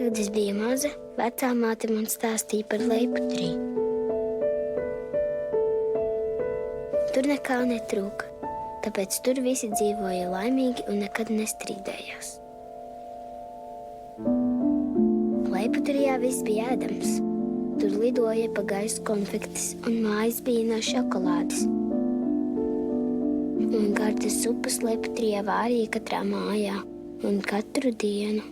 Kad es biju maza, vecāmāte man stāstīja par Leiputriju. Tur nekā netrūka, tāpēc tur visi dzīvoja laimīgi un nekad nestrīdējās. Leiputrijā viss bija ēdams. Tur lidoja pa gaisu konfektes un mājas bija no šokolādes. Un gardas supas Leiputrijā vārīja katrā mājā un katru dienu.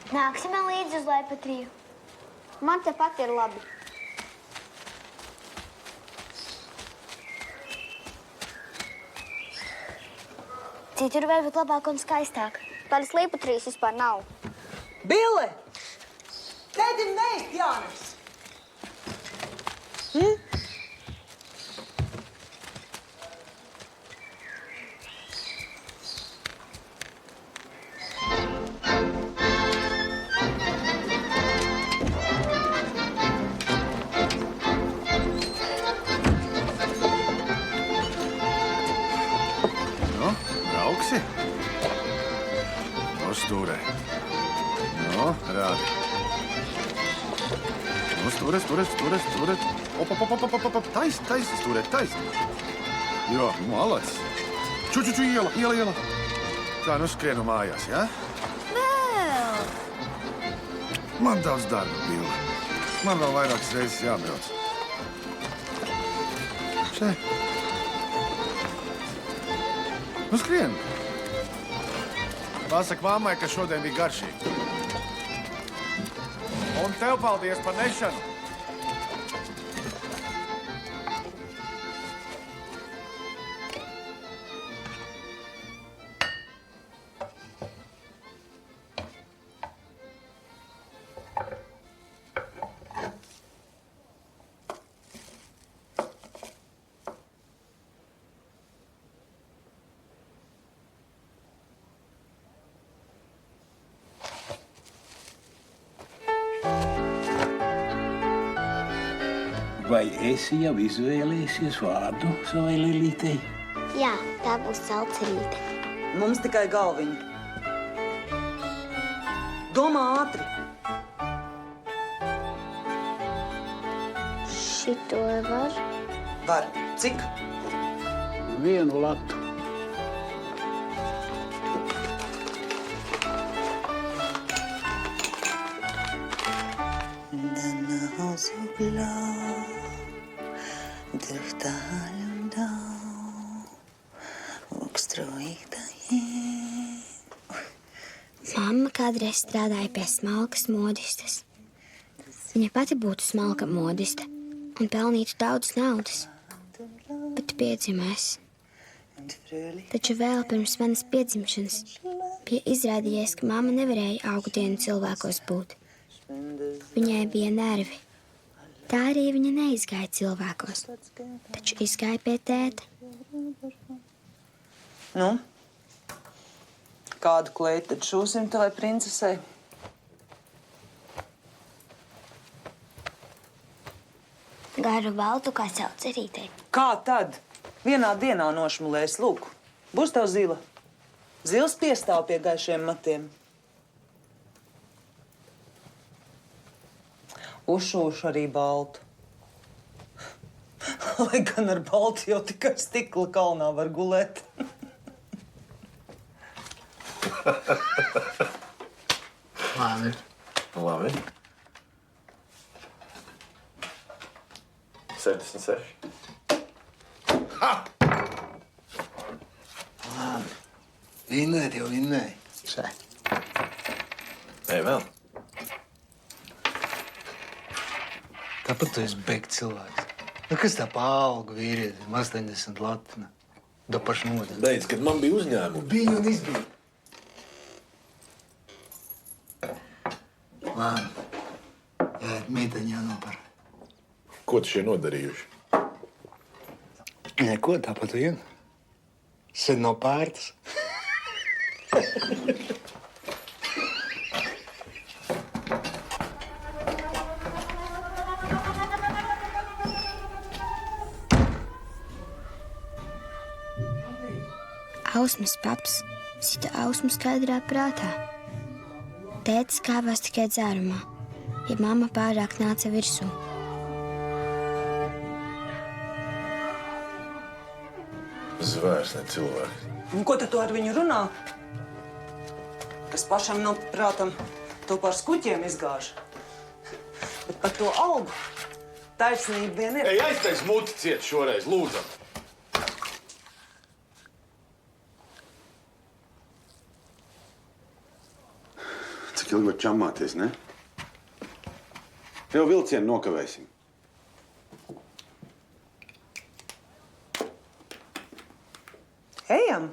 Nāksi man līdzi uz Leiputriju. Man tepat ir labi. Citur var būt labāk un skaistāk. Tādas Leiputrijas vispār nav. Bille! Tētim neist jānes! Brauksi? Stūrē. No, rādi. No, stūrē. Op. Taist, stūrē, taist. Jo, malacis. Ču, iela. Tā, nu skrienu mājās, jā? Vēl! Man daudz darba, Bille. Man vēl vairākas reizes jābrauc. Še. Nu, skrien. Pasaka mammai, ka šodien bija garšīgi. Un tev paldies par nešanu. Vai esi jau izvēlējusies vārdu savai Lilītei? Jā, tā būs Celcerīte. Mums tikai galviņa. Domā ātri. Šito var? Var. Cik? Vienu latu. Mamma kādreiz strādāja pie smalkas modistes. Viņa pati būtu smalka modiste un pelnītu daudz naudas, bet piedzimēs. Taču vēl pirms manas piedzimšanas bija izrādījies, ka mamma nevarēja augtdienu cilvēkos būt. Viņai bija nervi. Tā arī viņa neizgāja cilvēkos, taču izgāja pie tēta. Nu? Kādu kleitu tad šūsim tavai princesei? Garu baltu kā Celcerītei. Kā tad? Vienā dienā nošmulēs, lūk. Būs tev zila. Zils piestāv pie gaišiem matiem. Uzšūšu arī baltu. Lai gan ar baltu jau tikai stikla kalnā var gulēt. Labi. Labi. 76. Ha! Labi. Vinnēt jau vinnēji. Še. Ej vēl. Tāpat tu esi beigts cilvēks. Nu, kas tā pa algu vīrietim? 80 lati. Da paši modeli. Beidz, kad man bija uzņēmumi. Bija un izbija. Labi. Jā, meiteņi jānopar. Ko tu šie nodarījuši? Neko, tāpat vien. Sen no pērtas. Ausmas paps sita ausmu skaidrā prātā. Tētis kāvās tikai dzērumā, ja mamma pārāk nāca virsū. Zvērs, ne cilvēks. Un ko tad tu ar viņu runā? Kas pašam no prātam to par skuķiem izgāž. Bet par to algu taisnība vien ir. Ej, aiztais muti ciet šoreiz, lūdzam. Cik ilgi var čamāties, ne? Tev vilcienu nokavēsim. Ejam!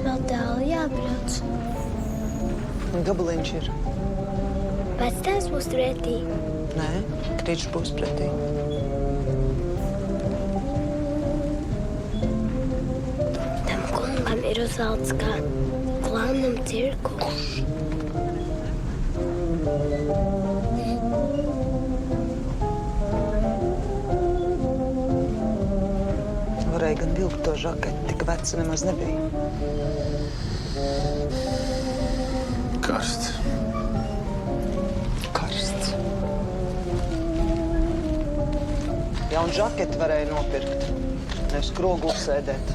Vēl tālu jābrauc. Gabaliņš ir. Vectēvs būs pretī. Nē, Kričs būs pretī. Tam kungam ir uzvelts kā klaunam cirkulis. Varēja gan vilkt to žaketi, tik veca nemaz nebija. Karsts. Karsts. Jaunu žaketi varēja nopirkt, nevis krogulī sēdēt.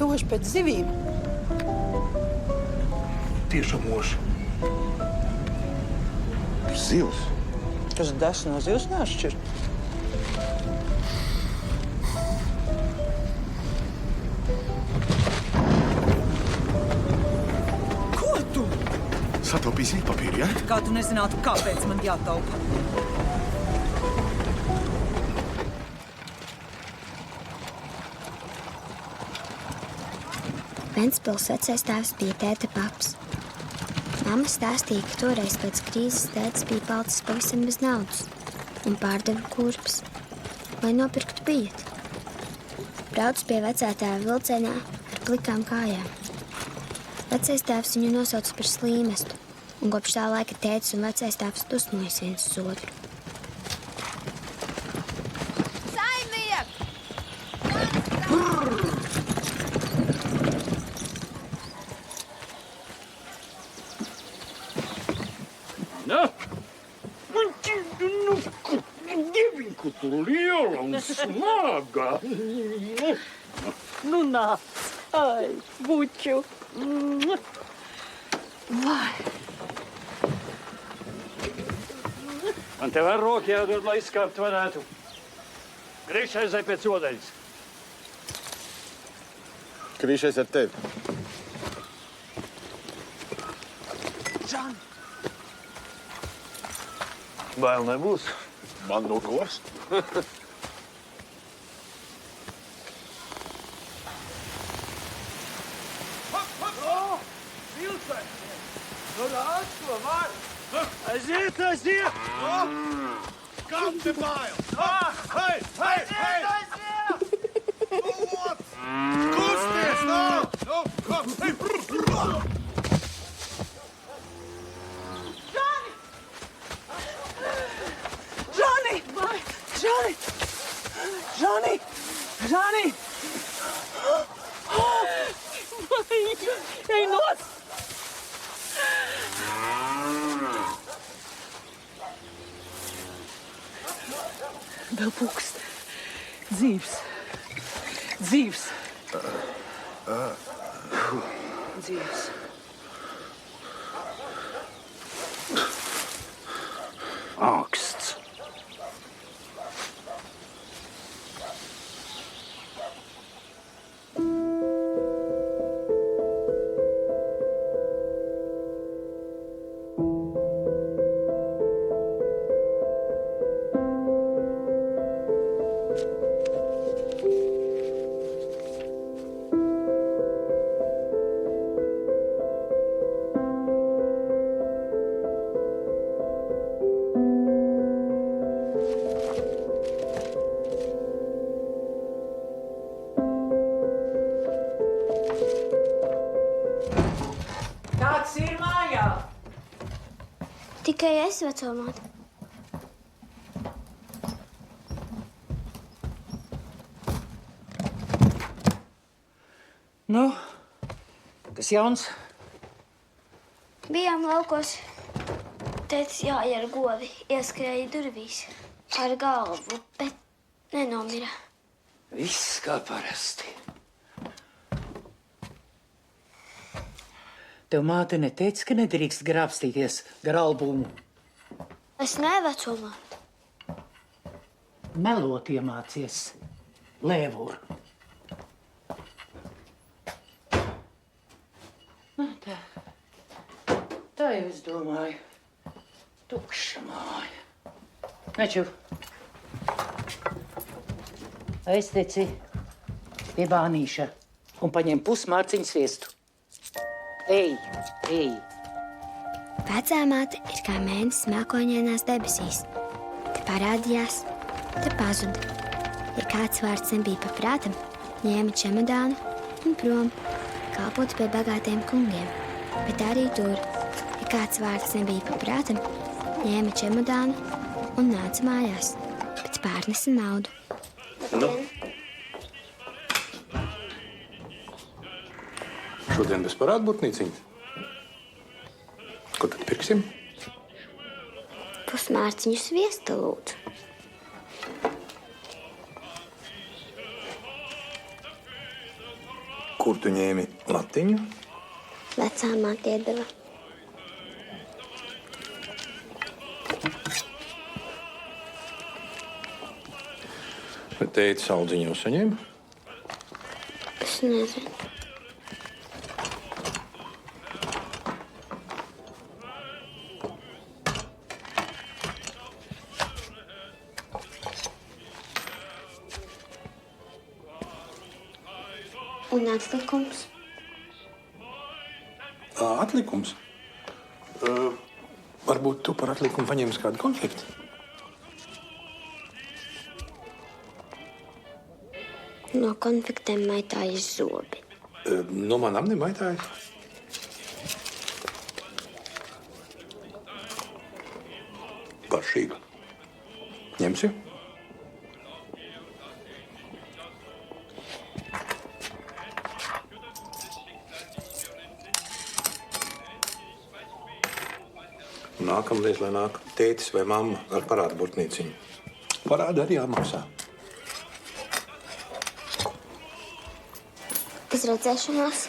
Toši pēc zivīm. Tiešām moši. Zivs. Kas des no zivs neatšķir. Ko tu? Sataupīsi papīru, ja? Kā tu nezinātu, kāpēc man jātaupa? Ventspils vecais tēvs bija tēta paps. Mamma stāstīja, ka toreiz pēc krīzes tētis bija palicis pavisam bez naudas un pārdeva kurpes, lai nopirktu biļeti. Brauc pie vecā tēva vilcienā ar plikām kājām. Vecais tēvs viņu nosauca par slīmestu, un kopš tā laika tētis un vecais tēvs dusmojas viens uz otru. Liela un smaga. Nu nāc. Ai, buču. Vai. Man tev ar roku jādod, lai izskāpt varētu. Grīš aizai pēc odeļas. Krīšais ar tevi. Džan! Bail nebūs. Man no gos. Aiziet, aiziet! Kam te bail? Hei, hei, hei! Kusties, nav! Kam? Hei! Žani! Žani! Žani! Žani! Ej, nos! Vēl pukst. Dzīvs. Dzīvs. Dzīvs. Augsts. Visi ir mājā. Tikai es, vecumāt. Nu, kas jauns? Bijām laukos. Tētis jāier govi, ieskrēja durvīs ar galvu, bet nenomira. Viss kā parasti. Tev māte neteica, ka nedrīkst grābstīties gar albumu. Es nevecumāt. Melot iemācies, lēvur. Nu, tā jau es domāju. Tukša māja. Naču. Aizteci pie bānīša un paņem pusmārciņu sviestu. Ej, ej. Vecāmāte ir kā mēnesis mākoņainās debesīs. Te parādījās, te pazuda. Ja kāds vārds nebija paprātam, ņēma čemodānu un prom, kalpot pie bagātiem kungiem. Bet arī tur, ja kāds vārds nebija paprātam, ņēma čemodānu un nāca mājās, bet pārnesa naudu. Nu? Šodien bez parādburtnīciņa. Ko tad pirksim? Pusmārciņu sviesta lūdzu. Kur tu ņēmi latiņu? Vecāmāte iedeva. Bet tēti saldziņu jau saņēma? Es nezinu. Un atlikums? Atlikums? Varbūt tu par atlikumu paņemsi kādu konfliktu? No konfliktiem maitājas zobi. No manām nemaitājas. Garšīga. Ņemsi? Nākamreiz, lai nāk tētis vai mamma ar parādu burtnīciņu. Parādu arī jāmaksā. Uz redzēšanās.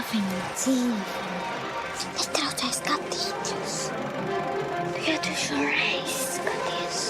Viņa dzīve. Netraucēj skatīties. Tikai tu šoreiz skaties.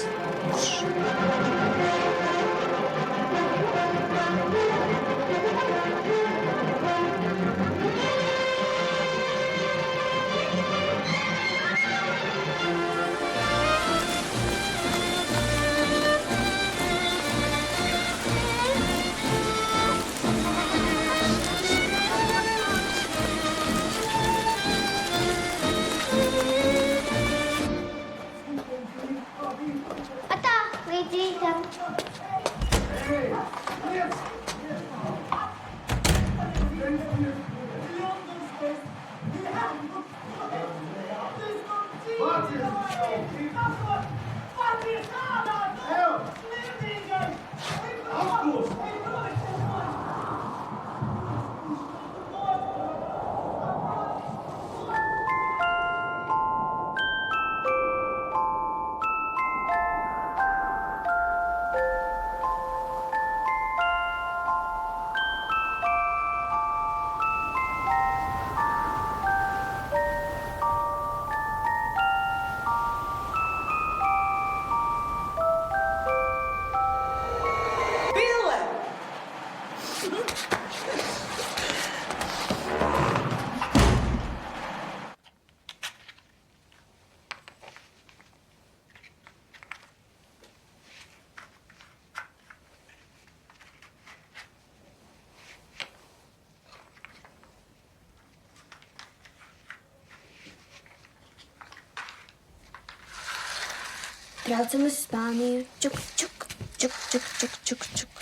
Braucam uz Spāniju. Čuk, čuk, čuk, čuk, čuk, čuk, čuk.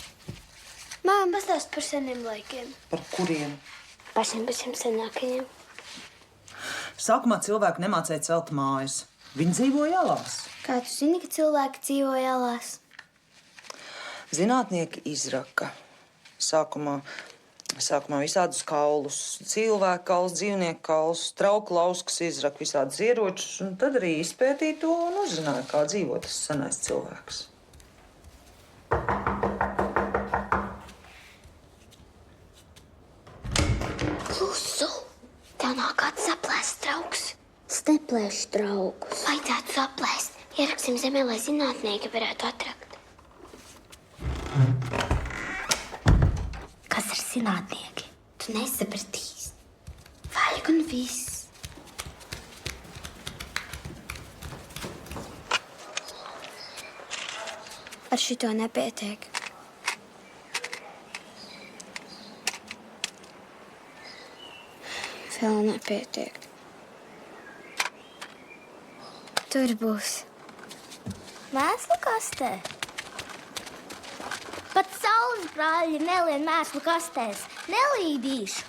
Mām, Pastāst par seniem laikiem. Par kuriem? Pašiem senākajiem. Sākumā cilvēku nemācīja celt mājas. Viņi dzīvoja ielās. kā tu zini, ka cilvēki dzīvo ielās? Zinātnieki izraka. Sākumā visādus kaulus, cilvēku kaulus, dzīvnieku kaulus, trauku lauskas izraka, visādus ieročus, un tad arī izpētīja to un uzzināja, kā dzīvo tas senais cilvēks. Klusu! Tev nav kāds saplēst trauks. Es neplēšu draugus. Vajadzētu saplēst. Ieraksim zemē, lai zinātnieki varētu atrakt. Kas ir zinātnieki? Tu nesapratīsi. Vajag un viss. Ar šito nepietiek. Vēl nepietiek. Tur būs. Mēslu kastē. Pat saules brāļi nelien mēslu kastēs. Nelīdīšu.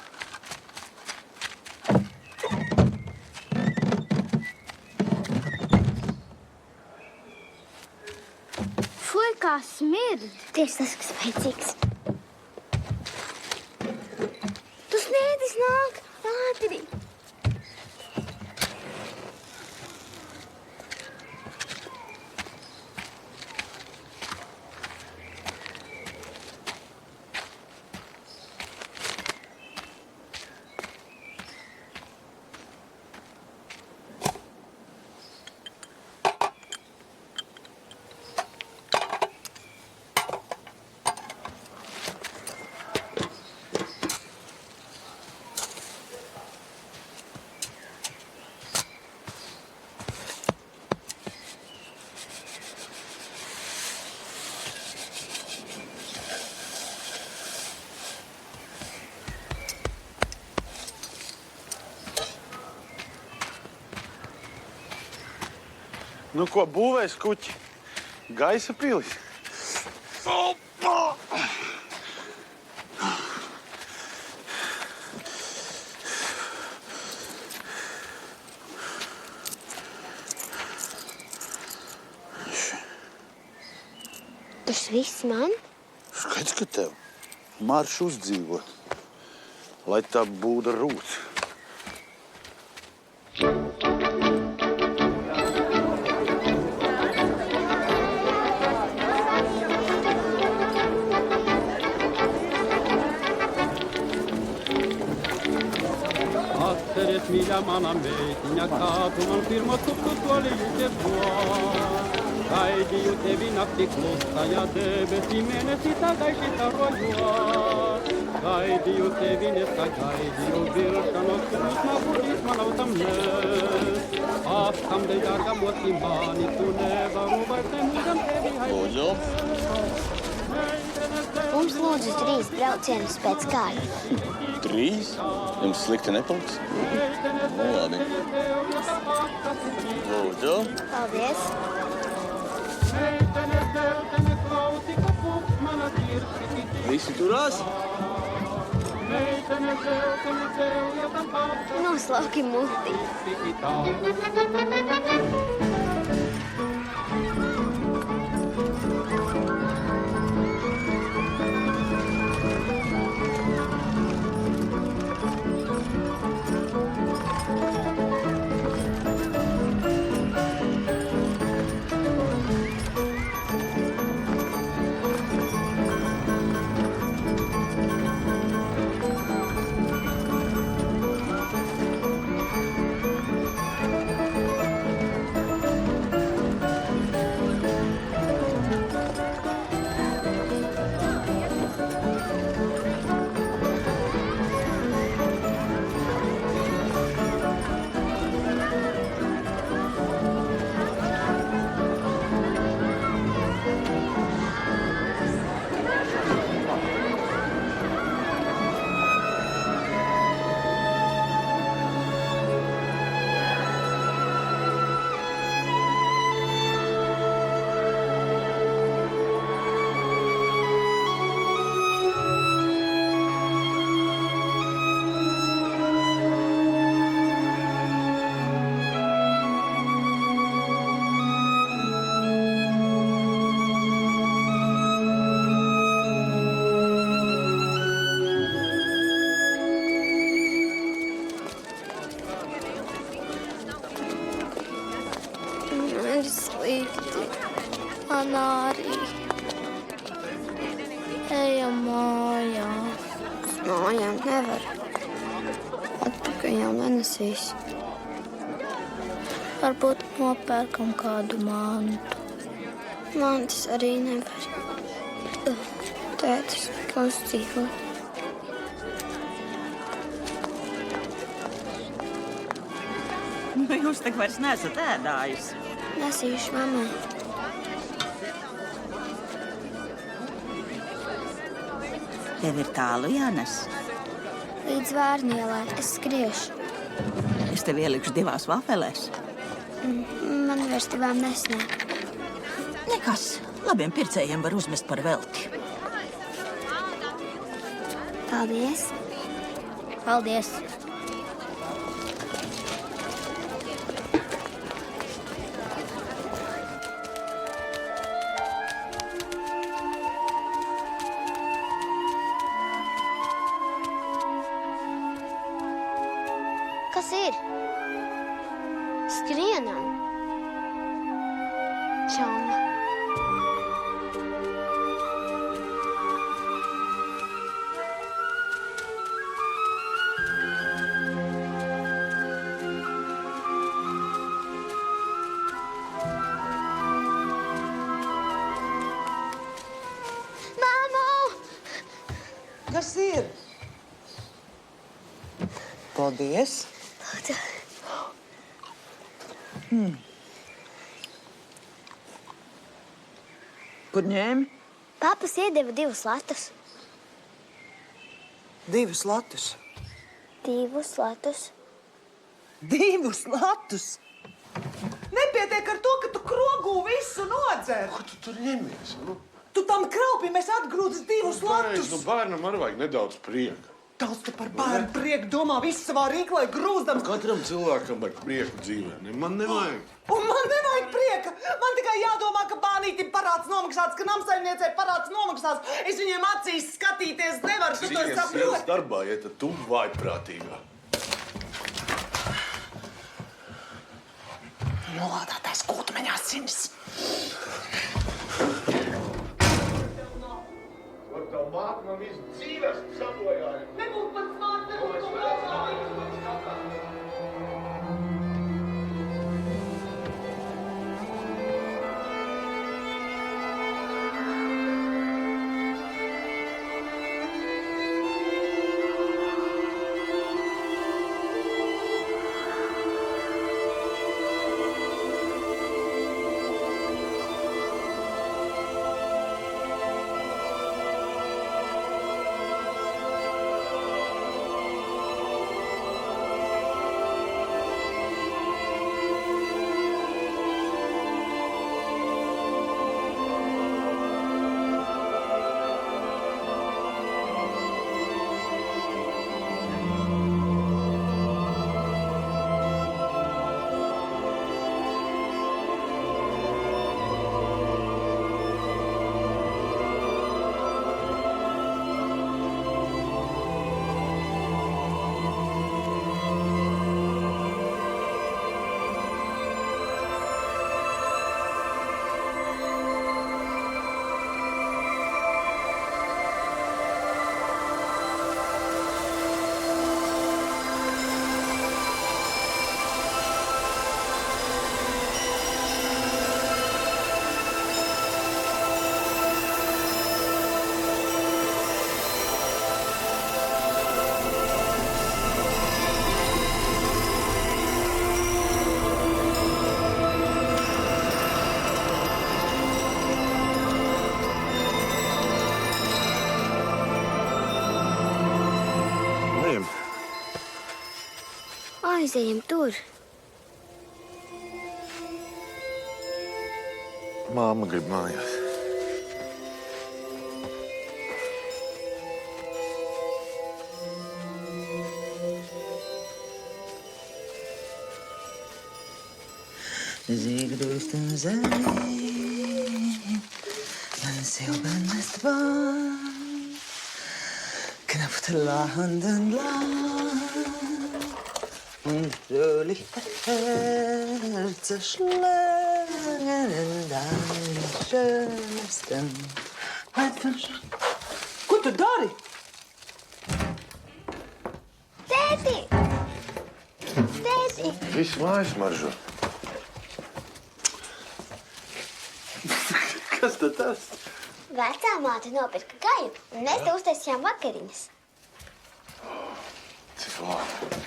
Fuj, kā smird. Tieši tas, kas vajadzīgs. Tu sniedis nāk ātri. Nu, ko būvēs kuķi? Gaisa pilis. Opa! Tas viss man? Skaidrs, ka tev marš uzdzīvot, lai tā būda rūts. Mīļā mana meitiņa, kā tu man pirmo cukru soli jutēs. Gaidīju tevi naktī klusajā debesī, mēnesī tā gaiši starojot. Gaidīju tevi nesagaidīju, vilšanos krūsmā budīs man autamnēs. Askam de dārga moci mani, tu nevaru vairs nemūžam tevi haidīt. Mums lūdzu 3 braucienus pēc kārta. 3? Jums slikti nepaliks? Nu, labi. Lūdzu. Paldies. Visi turās? Noslauki muti. Man ir slikti. Man arī. Ejam mājās. Mājām nevar. Atpakaļ jau nenesīs. Varbūt nopērkam kādu mantu. Mantas arī nevar. Tētis, kā uzdzīvot. Nu, jūs tak vairs nesat ēdājusi. Nesīšu mammai. Tev ir tālu jānes. Līdz Vārnielai es skriešu. Es tev ielikšu 2 vafelēs. Man vairs divām nesnieg. Nekas. Labiem pircējiem var uzmest par velti. Paldies. Paldies. Kas ir? Skrienam. Čauma. Kas ir? Paldies. Kur ņēmi? Papas iedeva 2 latus. 2 latus. 2 latus. 2 latus? Nepietiek ar to, ka tu krogū visu nodzer. Ko tu tur ņemies? Nu, Tu tam kraupim esi atgrūdis 2 latus. nu bērnam arī vajag nedaudz prieka. Daudz tu par bērnu prieku domā visu savā rīklē grūzdams. Katram cilvēkam vajag prieku dzīvē. Man nevajag. Un man nevajag prieka. Man tikai jādomā, ka bānītim parāds nomaksāts, ka namsaimniecei parāds nomaksāts. Es viņiem acīs skatīties nevaru. Tu to Cīnies saproti? ielas darbā, ja tad tu vājprātīgā. Nolādātais kūtmeņā sinis. Tā māte man visu dzīves sabojāja. Nebūtu pat smāt, nebūtu pat Aizejam tur. Māma grib mājās. Zīgrūst un zem, silbernes tvār, knappt land und land. Und Fröhliche Herzen schlagen deinen schönsten. Ko tu dari? Tēti! Tēti! Viss mājas maržo. Kas tad tas? Vecā māte nopirka gaļu, un mēs te uztaisījām vakariņas. Cik labi.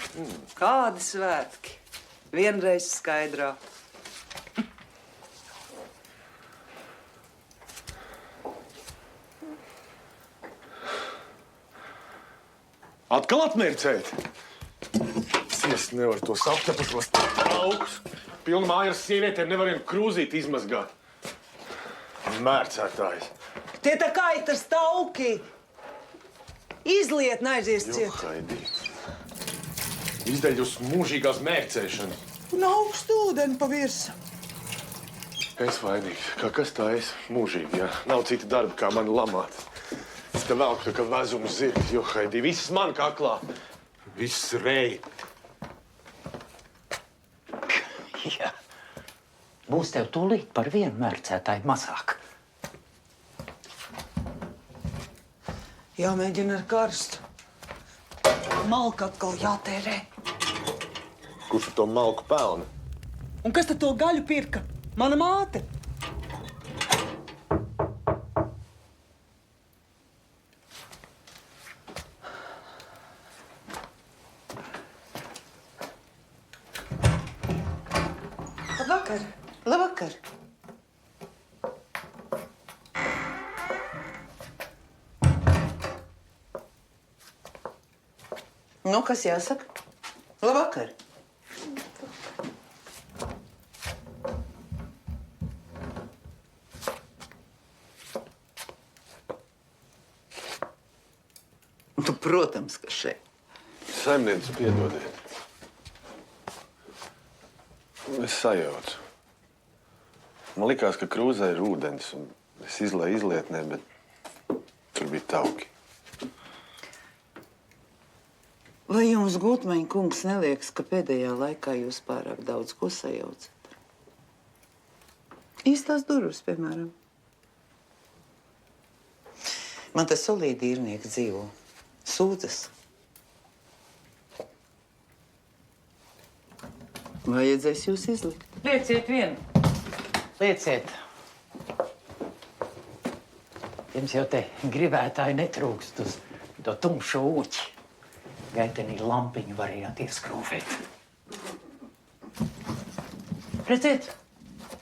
Kādi svētki? Vienreiz skaidrā. Atkal atmērcēt? Es nevaru tos aptepušos traukus. Pilna māja ar sievietēm nevariem krūzīt izmazgāt. Mērcētājs. Tie tā kā ir tas tauki. Izliet, naizies ciet. Johaidī. Izdeļ uz mūžīgās mērcēšanas. Un augstu ūdeni pa virsu. Es vainīgs. Kā kas tā es? Mūžīgi, jā. Nav cita darba, kā mani lamāt. Es te velku tā kā vezums zirgs, Johaidī. Viss man kaklā. Viss rei. Jā. Būs tev tūlīt par vienu mērcētāju mazāk. Jāmēģina ar karstu. Malka atkal jātērē. Kurš ar to malku pelna? Un kas tad to gaļu pirka? Mana māte. Labvakar. Labvakar. Nu, kas jāsaka? Labvakar. Nu, protams, ka šeit. Saimniece, piedodiet. Es sajaucu. Man likās, ka krūzē ir ūdens, un es izlēju izlietnē, bet tur bija tauki. Vai jums, Gutmaņa kungs, neliekas, ka pēdējā laikā jūs pārāk daudz ko sajaucat? Īstās durvis, piemēram. Man te solīdi īrnieki dzīvo. Sūdzas. Vajadzēs jūs izlikt. Lieciet vienu. Lieciet. Jums jau te gribētāji netrūkst uz to tumšo ūķi. Gaitenī lampiņu varējāt ieskrūvēt. Redziet,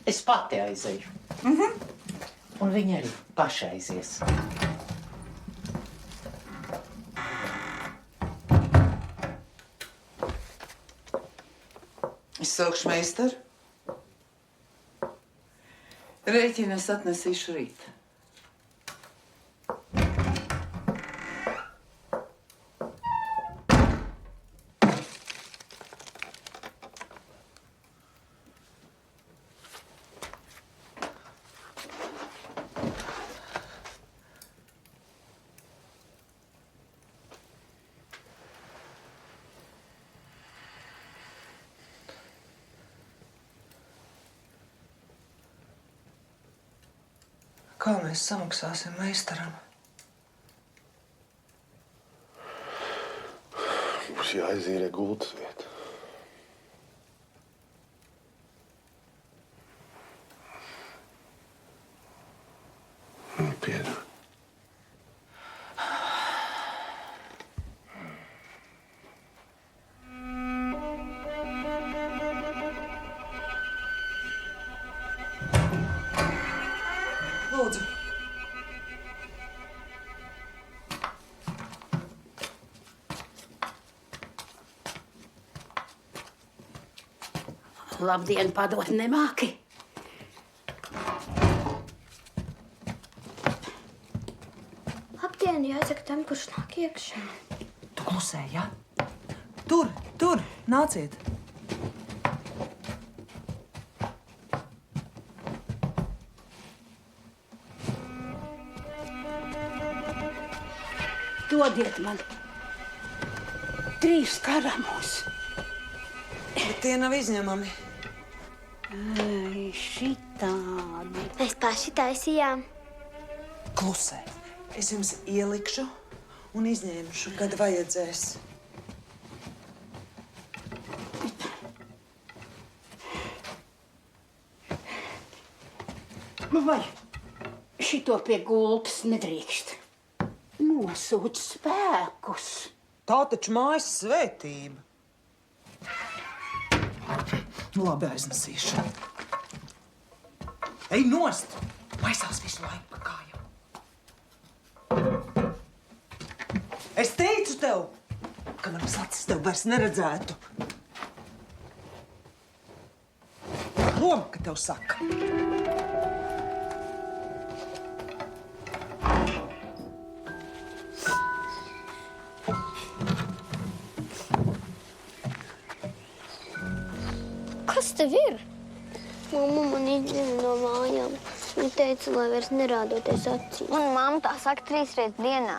es pati aizeju. Un viņa arī paša aizies. Es saukšu meistaru. Rēķinu es atnesīšu rīt. Kā mēs samaksāsim meistaram? Būs jāizīrē gultas vieta. Piedod. Lūdzu. Labdien, padot nemāki. Labdien, jāsaka tam, kurš nāk iekšā. Tu klusē, ja? Tur, nāciet. Dodiet man 3 karamus. Bet tie nav izņemami. Ai, šitādi. Mēs paši taisījām. Klusē. Es jums ielikšu un izņemšu, kad vajadzēs. Vai šito pie gultas nedrīkst? Nosūc spēkus. Tā taču mājas svētība. Labi, aiznesīšu. Ej nost! Maisās visu laiku pa kājām. Es teicu tev, ka manas acis tev vairs neredzētu. Prom, ka tev saka. Kas tev ir? Mamma man izdzina no mājām. Viņa teica, lai vairs nerādoties acīs. Un mamma tā saka 3 reizes dienā.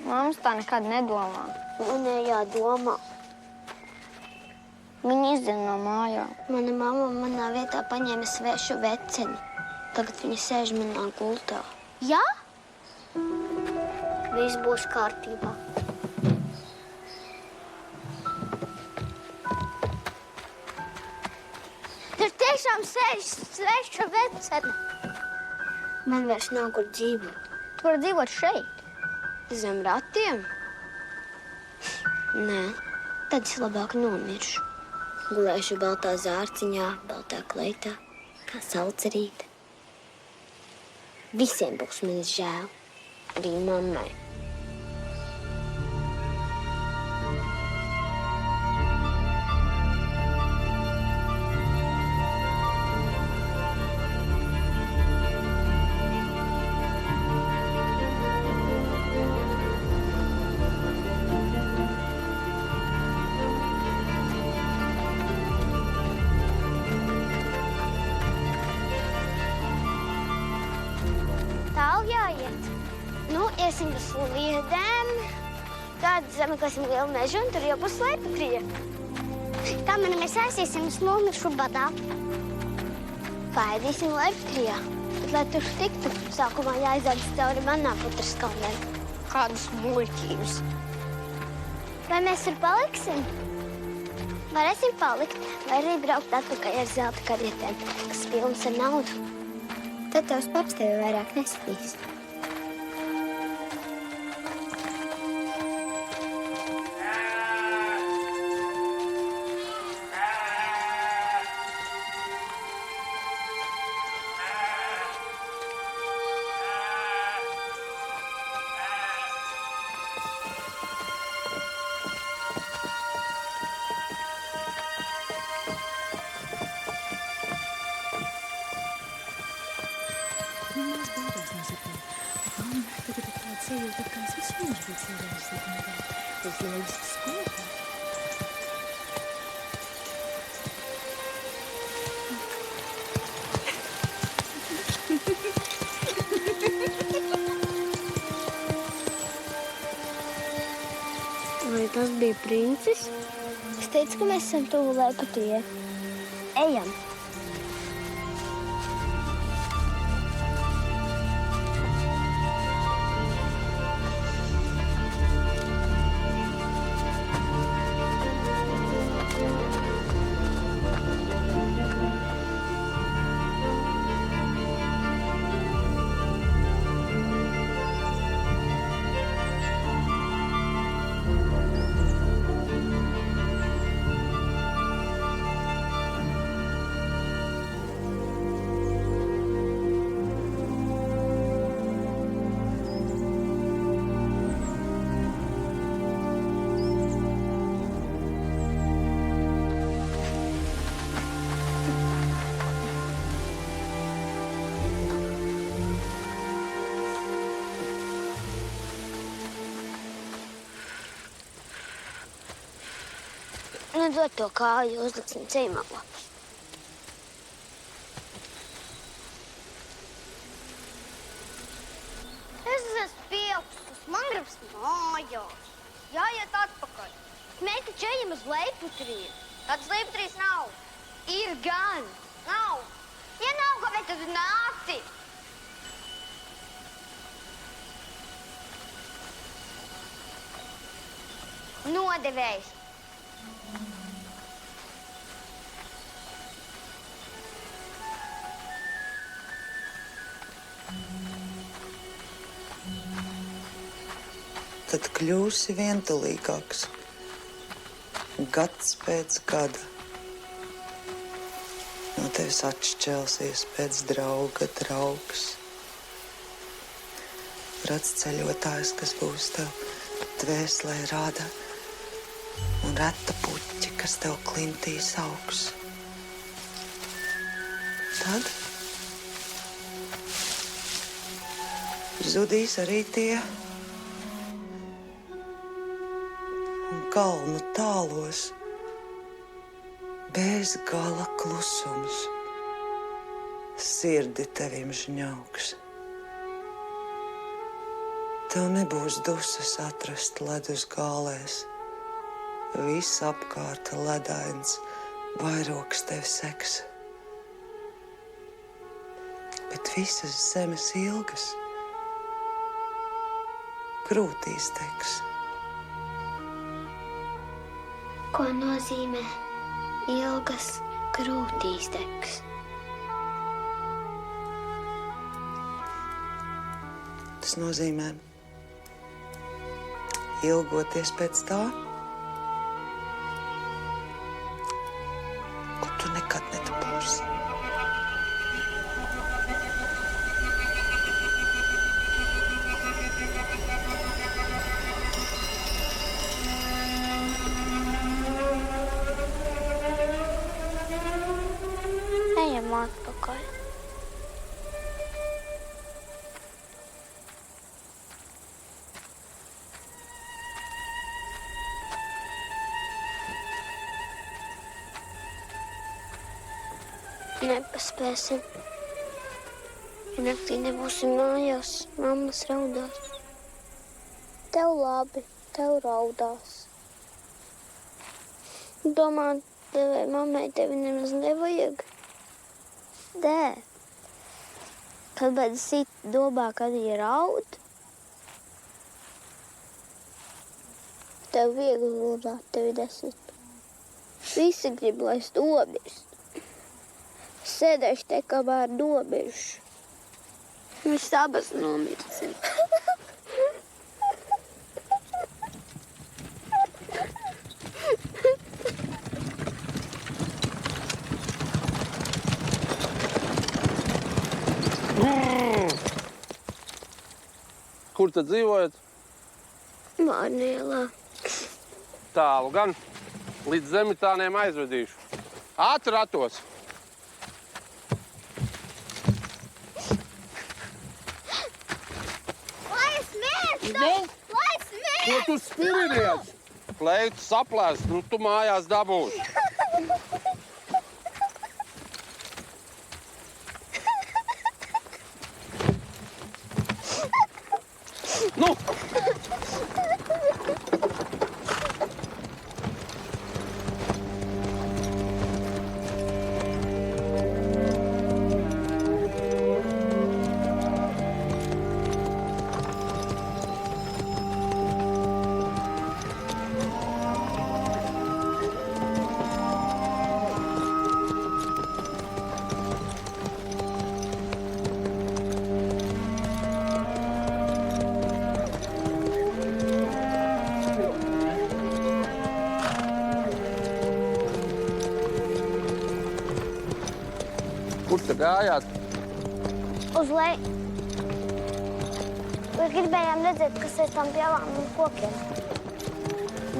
Mammas tā nekad nedomā. Manējā domā. Viņa izdzina no mājām. Mana mamma manā vietā paņēma svešu veceni. Tagad viņa sēž manā gultā. Jā? Viss būs kārtībā. Tur tiešām sēž sveša vecene. Man vairs nav kur dzīvot. Tu vari dzīvot šeit. Zem ratiem? Nē, tad es labāk nomiršu. Gulēšu baltā zārciņā, baltā kleitā, kā saucerīte. Visiem būs manis žēl, arī mammai. Tālu jāiet. Nu, iesim uz sliedēm, tad zameklēsim lielu mežu un tur jau būs slēpatrija. Kamēr mēs aiziesim, es nomiršu badā. Paēdīsim slēpatrijā, bet, lai tur tiktu, sākumā jāizādas cauri manā putras kalnēm. Kādas muļķības. Vai mēs tur paliksim? Varēsim palikt, vai arī braukt atpakaļ ar zelta karietēm, kas pilnas ar naudu. Tad tavs paps tevi vairāk nesatīs. Vai tas bija princis? Es teicu, ka mēs esam tuvu Lēpatrijai. Ejam! Nedod to kāju, uzliksim ceļmalā. Es esmu pieaugstus, man gribas mājās. Jāiet atpakaļ. Mēs taču ejam uz Lēpatriju. Tāds slīptrīs nav. Ir gan. Nav. Ja nav, kāpēc tu nāci? Nodevējs. Tad kļūsi vientulīgāks. Gads pēc gada. No tevis atšķelsies pēc drauga draugs. Redz ceļotājs, kas būs tev dvēselē rāda, un reta puķi, kas tev klintīs augs. Tad zudīs arī tie, un kalnu tālos bez gala klusums. Sirdi tevim žņauks. Tev nebūs dusmas atrast ledus gālēs. Viss apkārt ledains, vairogs tev seks. Bet visas zemes ilgas krūtīs teks. Ko nozīmē ilgas krūtīs teks? Tas nozīmē ilgoties pēc tā, ko tu nekad nedabūsi. Ejam atpakaļ. Nepaspēsim. Ja naktī nebūsim mājās, mammas raudās. Tev labi, tev raudās. Domā, tevai mammai tevi nemaz nevajag? Dē. Kad bēdi sit dobā, kad ir raud? Tev viegli lūdāt, tevi desmit. Visi grib, lai es dobirstu. Sēdēšu te, kamēr nomiršu. Mēs abas nomirsim. Kur tad dzīvojat? Mārnielā. Tālu gan. Līdz Zemitāniem aizvedīšu. Ātri ratos. Ko tu spirinies? Kleitu saplēst, nu tu mājās dabūsi. Nu! Kur te gājāt? Uz leju. Mēs gribējām redzēt, kas ir tam pielām un kokiem.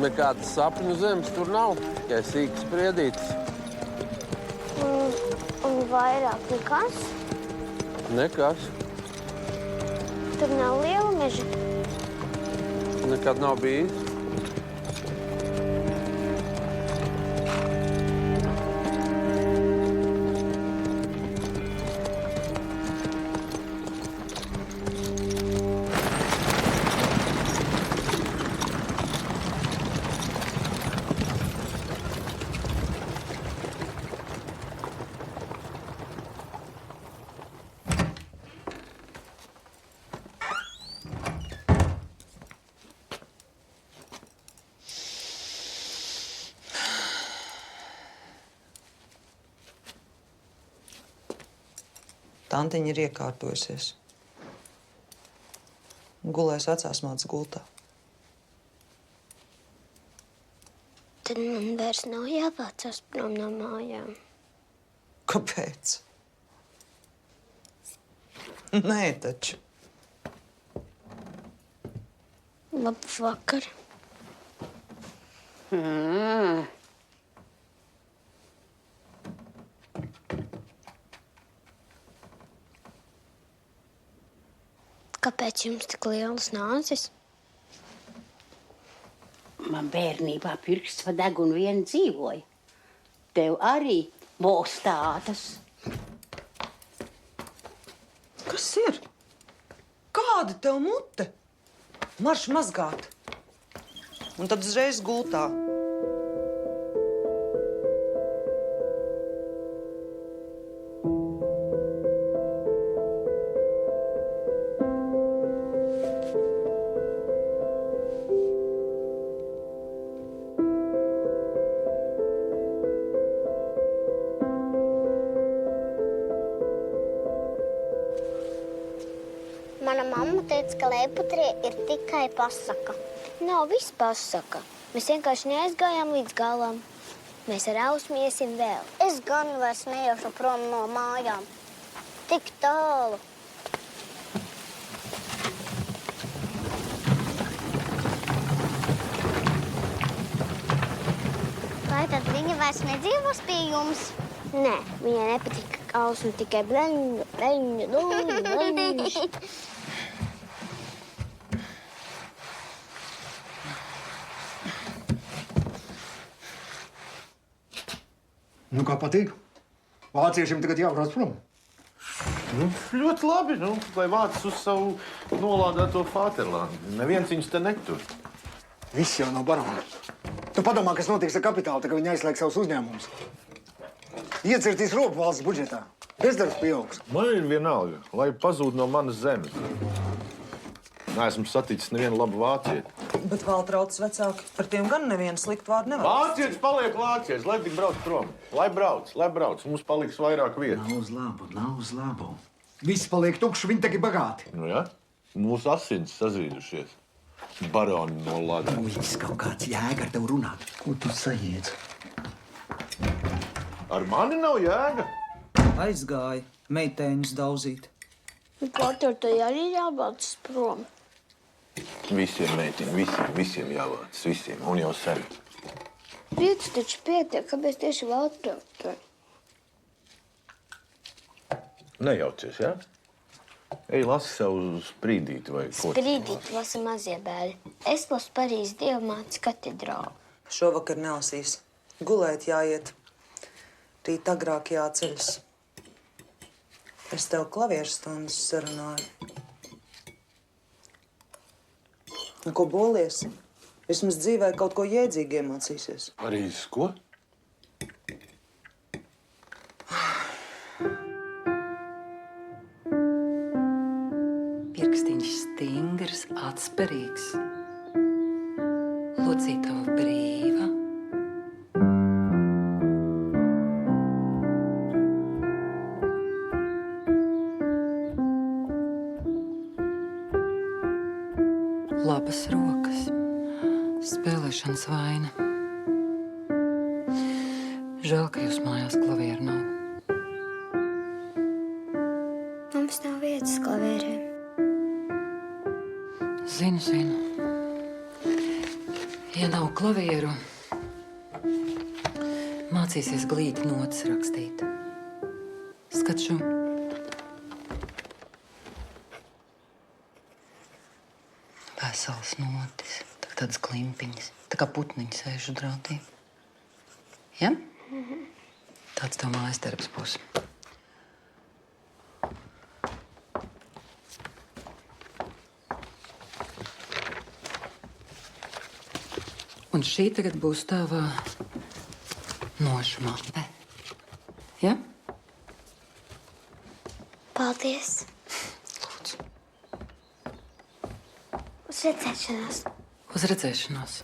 Nekādas sapņu zemes tur nav, tikai sīks spriedītis. Un vairāk nekas? Nekas. Tur nav liela meža. Nekad nav bijis. Tantiņa ir iekārtojusies. Gulēs vecās mātes gultā. Tad man vairs nav jāvācās prom no mājām. Kāpēc? Nē, taču. Labvakar. Kāpēc jums tik lielas nāzes? Man bērnībā pirksts pa degunu vien dzīvoja. Tev arī būs tādas. Kas ir? Kāda tev mute? Marš mazgāt. Un tad uzreiz gultā. Mana mamma teica, ka Leiputrie ir tikai pasaka. Nav viss pasaka. Mēs vienkārši neaizgājām līdz galam. Mēs ar Ausmu iesim vēl. Es gan vairs neiešu prom no mājām. Tik tālu. Vai tad viņa vairs nedzīvos pie jums? Nē, viņai nepatika, ka Ausma tikai bleņģa. Nu, kā patīk? Vāciešiem tagad jābrauc prom. Nu, ļoti labi, lai vāc uz savu nolādēto Fāterlandu. Neviens viņus te netur. Viss jau nav baroni. Tu padomā, kas notiks ar kapitālu, tā, ka viņi aizslēgs savus uzņēmumus. Iecirtīs ropu valsts budžetā. Bezdarbs pieaugs. Man ir vienalga, lai pazūd no manas zemes. Neesmu saticis nevienu labu vācieti. Bet vēl trauc vecāki. Par tiem gan nevienu sliktu vārdu nevar. Vācietis paliek vācietis, lai tik brauc prom. Lai brauc. Mums paliks vairāk vietas. Nav uz labu. Visi paliek tukši, viņi tagad bagāti. Nu, ja? Mūsu asins sazīdušies. Baroni no lada. Muļķis kaut kāds jēga ar tev runāt. Ko tu sajiedz? Ar mani nav jēga. Aizgāja meitēņus dauzīt. Katru tai arī jāvāc prom. Visiem meitiņi, visiem jāvāc, visiem, un jau sen. 5 taču pietiek, kāpēc tieši vēl tur? Nejaucies, ja? Ej, lasi savu sprīdīti vai ko. Sprīdīt lasa mazie bērni. Es lasu Parīzes Dievmātes katedrālu. Šovakar nelasīs. Gulēt jāiet. Rīt agrāk jāceļas. Es tev klavieru stundas sarunāju. Un ko bolies? Vismaz dzīvē kaut ko jēdzīgi iemācīsies. Parīzes ko? Pirkstiņš stingrs, atspērīgs. Locītava brīva. Labas rokas, spēlēšanas vaina. Žēl, ka jūs mājās klavieru nav. Mums nav vietas klavierēm. Zinu. Ja nav klavieru, mācīsies glīti notis rakstīt. Skat šo. Vesels notis, tādas klimpiņas, tā kā putniņi sēž draudī. Ja? Tāds tev mājas darbs būs. Un šī tagad būs tava nošmate. Ja? Paldies. Uz redzēšanos. Uz redzēšanos.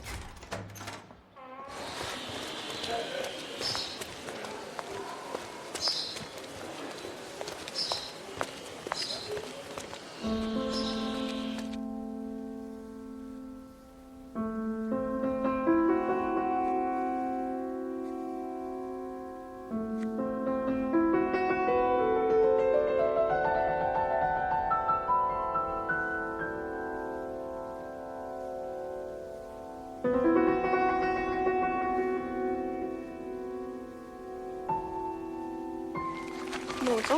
Lūdzu.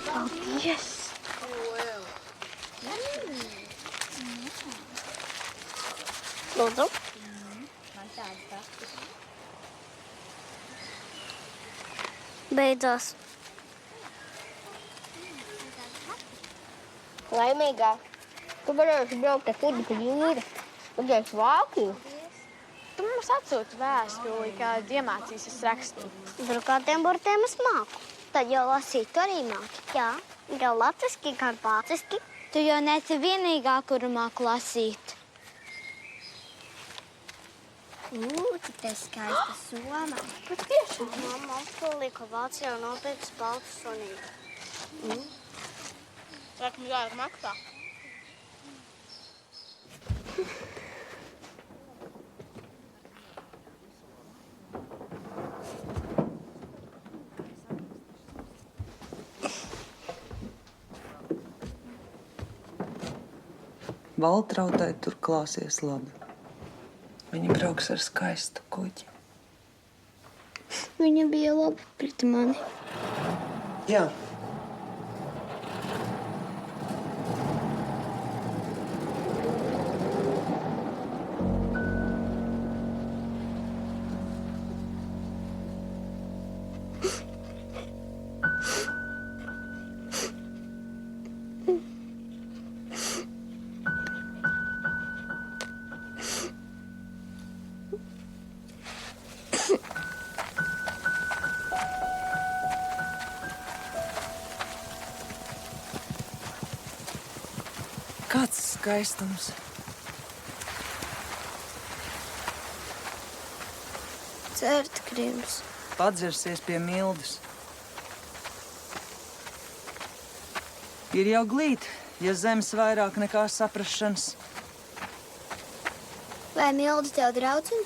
Paldies. Lūdzu. Beidzās. Laimīgā. Tu varēsi braukt ar kuģi pa jūru. Redzēs Vākiju. Tu mums atsūti vēstuli, kad iemācīsies rakstīt. Drukātiem burtiem es māku. Tad jau lasīt tu arī māki. Jā, gan latviski, gan vāciski. Tu jau nesi vienīgā, kuru māku lasīt. Cik te skaista soma. Bet tiešām. Mamma apsolīja, ka Vācijā nopirks baltu sunīti. Cik mums dārgi maksā? Valtrautai tur klāsies labi. Viņa brauks ar skaistu kuģi. Viņa bija laba pret mani. Jā. Kāds skaistums. Dzert gribas. Padzersies pie Mildas. Ir jau glīt, ja zemes vairāk nekā saprašanas. Vai Milda tev draudzina?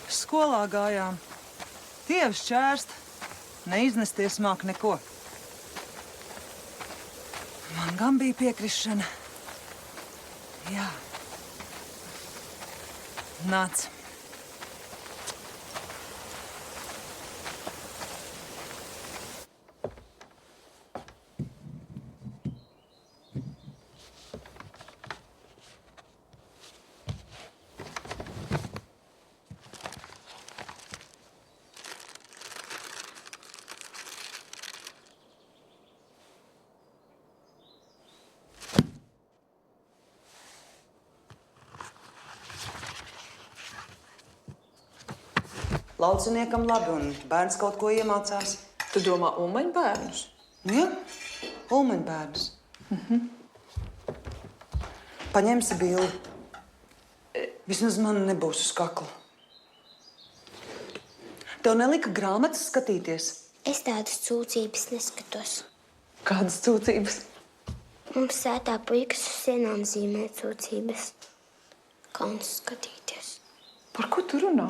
Skolā gājām. Dievs čērst. Neiznesties māk neko. Man gan bija piekrišana. Jā. Nāc. Lauciniekam labi, un bērns kaut ko iemācās. Tu domā Ulmaņa bērnus? Jā, Ulmaņa bērnus. Paņemsi bildi. Vismaz man nebūs uz kakla. Tev nelika grāmatas skatīties? Es tādas sūdzības neskatos. Kādas sūdzības? Mums sētā puikas uz sienām zīmē sūdzības. Kauns skatīties. Par ko tu runā?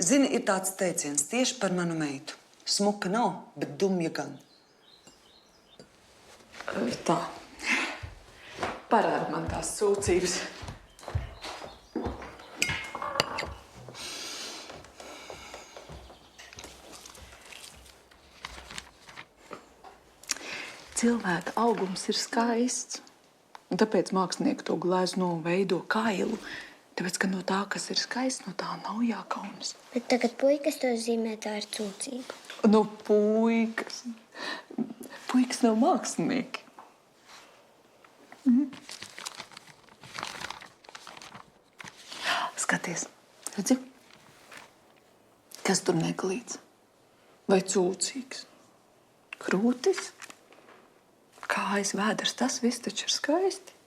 Zini, ir tāds teiciens tieši par manu meitu. Smuka nav, bet dumja gan. Tā. Parādi man tās sūdzības. Cilvēka augums ir skaists, un tāpēc mākslinieki to glezno veido kailu. Tāpēc, ka no tā, kas ir skaists, no tā nav jākaunas. Bet tagad puikas to zīmē, tā ir sūdzība. Nu, puikas. Puikas nav mākslinieki. Skaties, redzi? Kas tur neglīts? Vai cūcīgs? Krūtis? Kājas vēders, tas viss taču ir skaisti.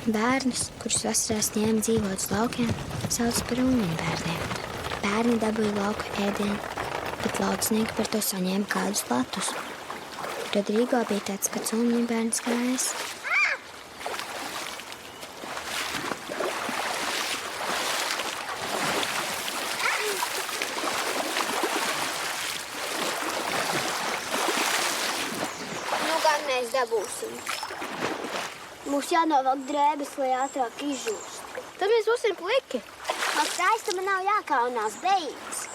Bērnus, kurus vasarās ņēma dzīvot uz laukiem, sauc par Ulmaņa bērniem. Bērni dabūja lauku ēdienu, bet laucinieki par to saņēma kādus latus. Rodrigo bija tāds pats Ulmaņa bērns kā es. Nu gan mēs dabūsim. Mums jānovelk drēbes, lai ātrāk izžūst. Tad mēs būsim pliki. No skaistuma nav jākaunās, beidz.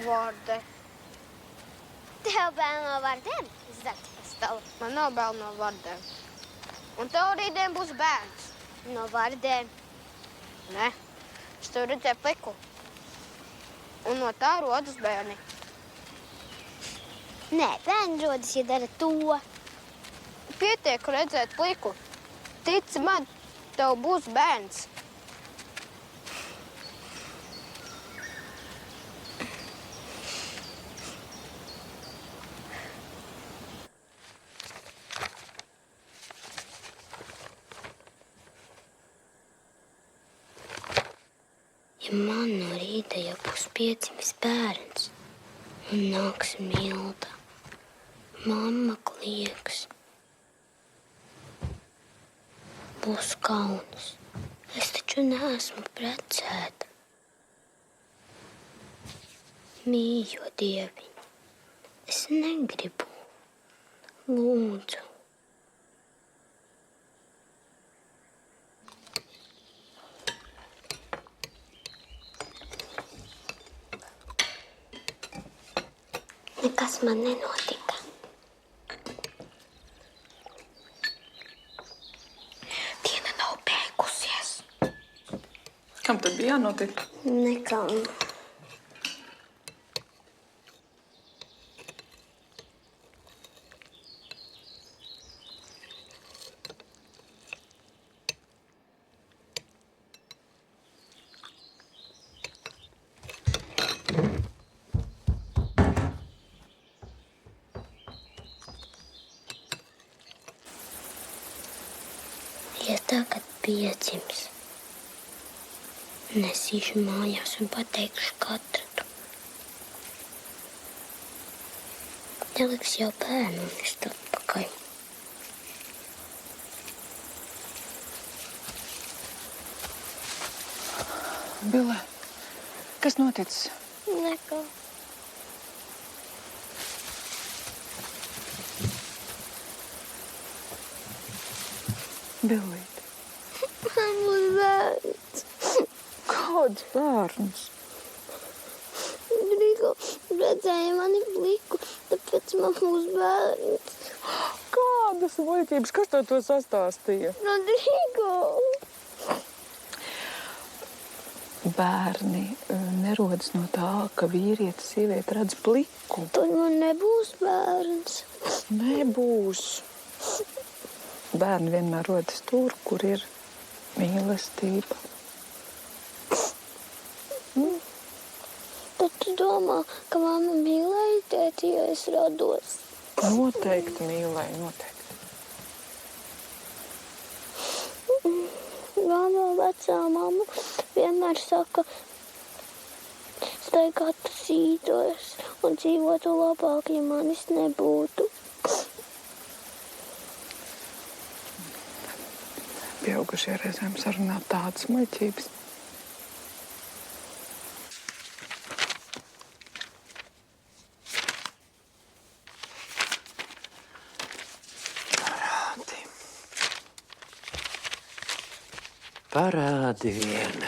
Vārde. Tev bail no vārdiem? Zakt pastalu. Man nav bail no vārdiem. Un tev rītdien būs bērns. No vārdiem? Nē, es tev redzēju pliku. Un no tā rodas bērni. Nē, bērni rodas, ja dara to. Pietiek redzēt pliku. Tici man, tev būs bērns. Ja man no rīta jau būs piedzimis bērns un nāks Milda, mamma klieks, būs kauns. Es taču neesmu precēta. Mīļo dieviņ, es negribu. Lūdzu. Nekas man nenotika. Diena nav beigusies. Kam tad bija jānotiek? Nekam. Ja tagad piedzims, nesīšu mājās un pateikšu katru. Neliks jau bērnu un es atpakaļ. Bille, kas noticis? Neko. Billīt. Man būs bērns. Kāds bērns? Drigo redzēja mani pliku, tāpēc man būs bērns. Kādas muļķības? Kas tev to sastāstīja? Rodrigo! Bērni nerodas no tā, ka vīrietis sieviete redz pliku. Tad man nebūs bērns. Nebūs. Bērni vienmēr rodas tur, kur ir mīlestība. Tad tu domā, ka mamma mīlēja tēti, ja es rados? Noteikti mīlēja, noteikti. Mamma, vecā mamma, vienmēr saka, staigātu sītos un dzīvotu labāk, ja manis nebūtu. Pieaugušie reizēm sarunā tādas muļķības. Parādi vien.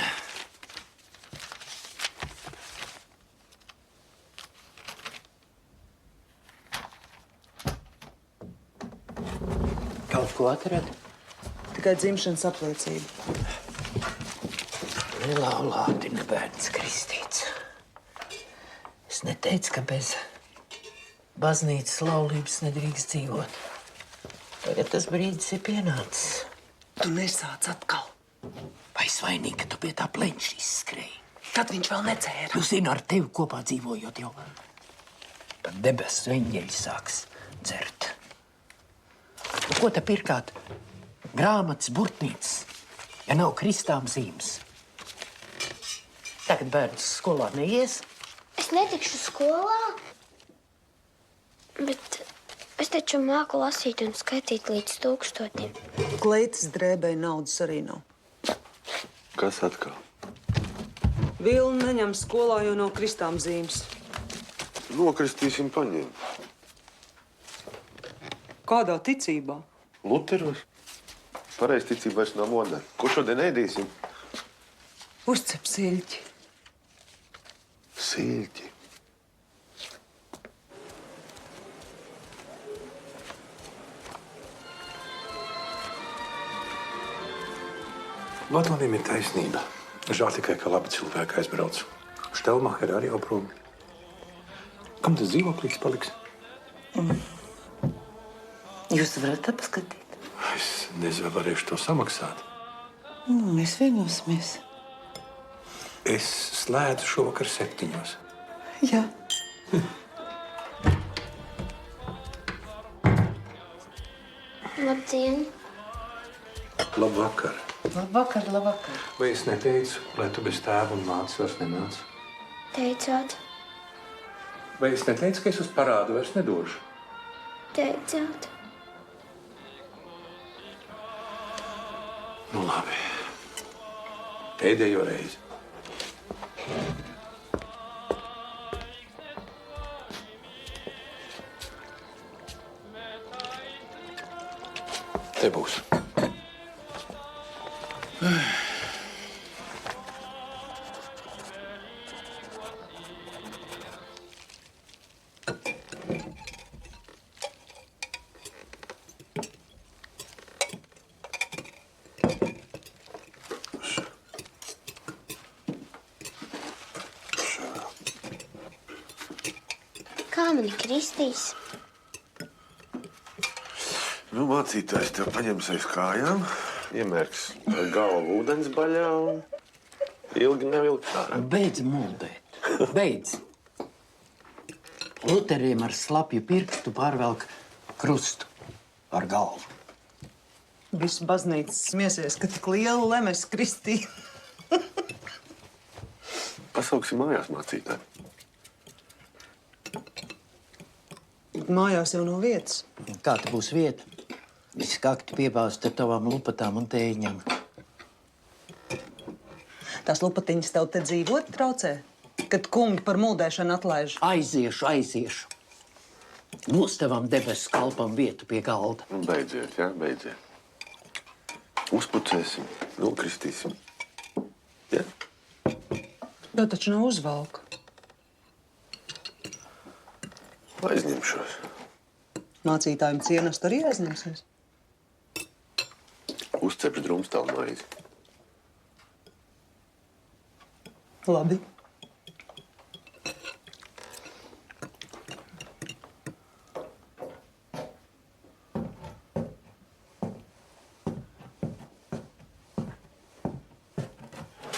Kaut ko atradi? Tikai dzimšanas apliecība. Nelaulātina bērns kristīts. Es neteicu, ka bez baznīcas laulības nedrīkst dzīvot. Tagad tas brīdis ir pienācis. Tu nesāc atkal. Vai svainīgi, ka tu pie tā pleņša izskrēji? Kad viņš vēl necēra? Tu zini, ar tevi kopā dzīvojot jau pat debesu eņģeļi sāks dzert. Ko te pirkāt? Grāmatas, burtnīcas, ja nav kristām zīmes. Tagad bērns skolā neies. Es netikšu skolā, bet es taču māku lasīt un skaitīt līdz 1000. Kleitas drēbei naudas arī nav. Kas atkal? Vilni neņem skolā, jo nav kristām zīmes. Nokristīsim paņēmu. Kādā ticībā? Luteros. Pareizticība vairs nav modē. Ko šodien ēdīsim? Uzcep siļķi. Siļķi. Vatonim ir taisnība. Žēl tikai, ka labi cilvēki aizbrauc. Štelmacher arī jau prom. Kam tas dzīvoklīgs paliks? Jūs varat apskatīt? Es nezinu, vai varēšu to samaksāt. Mēs vienosimies. Es slēdzu šovakar 7. Jā. Labdien! Labvakar. Labvakar, labvakar. Vai es neteicu, lai tu bez tēva un mātes vairs nenāc? Teicāt, Vai es neteicu, ka es uz parādu vairs nedošu? teicāt. Nu labi. Pēdējo reizi. Te būs. Kā mani kristīs? Nu, mācītājs tev paņems aiz kājām, iemērks galvu ūdens baļā un ilgi nevilkt ārā. Beidz muldēt. Beidz. Luteriem ar slapju pirkstu pārvelk krustu ar galvu. Viss baznīcas smiesies, ka tik lielu lemes kristīja. Pasauksim mājās mācītāju. Mājās jau nav vietas. Kā te būs vieta? Visi kakti piebāzt ar tavām lupatām un tēņām. Tās lupatiņas tev te dzīvot traucē? Kad kungi par muldēšanu atlaiž? Aiziešu. Būs tavam debesu kalpam vietu pie galda. Nu, beidziet, jā, beidziet. Uzpucēsim, nokristīsim. Ja? Tev taču nav uzvalka. Aizņemšos. Mācītājiem cienastu arī aizņemsies. Uzcepšu drumstālu maizi. Labi.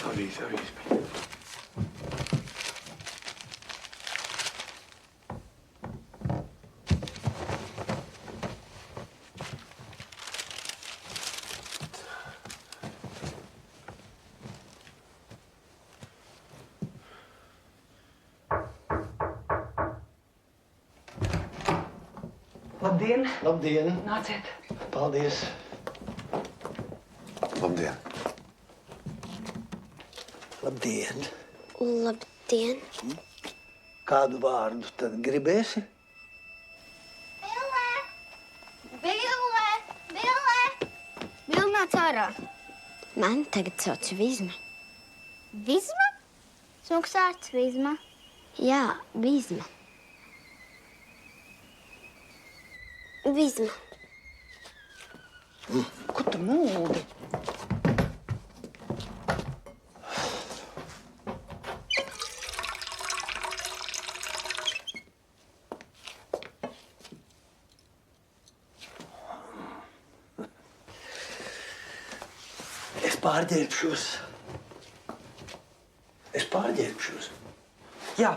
Avīz. Labdien! Labdien! Nāciet! Paldies! Labdien! Labdien! Labdien! Kādu vārdu tad gribēsi? Bille nāc ārā! Man tagad sauc Vizma. Vizma? Smuks vārds Vizma. Jā, Vizma. Vizma. Ko tu mūdi? Es pārģērbšos. Jā.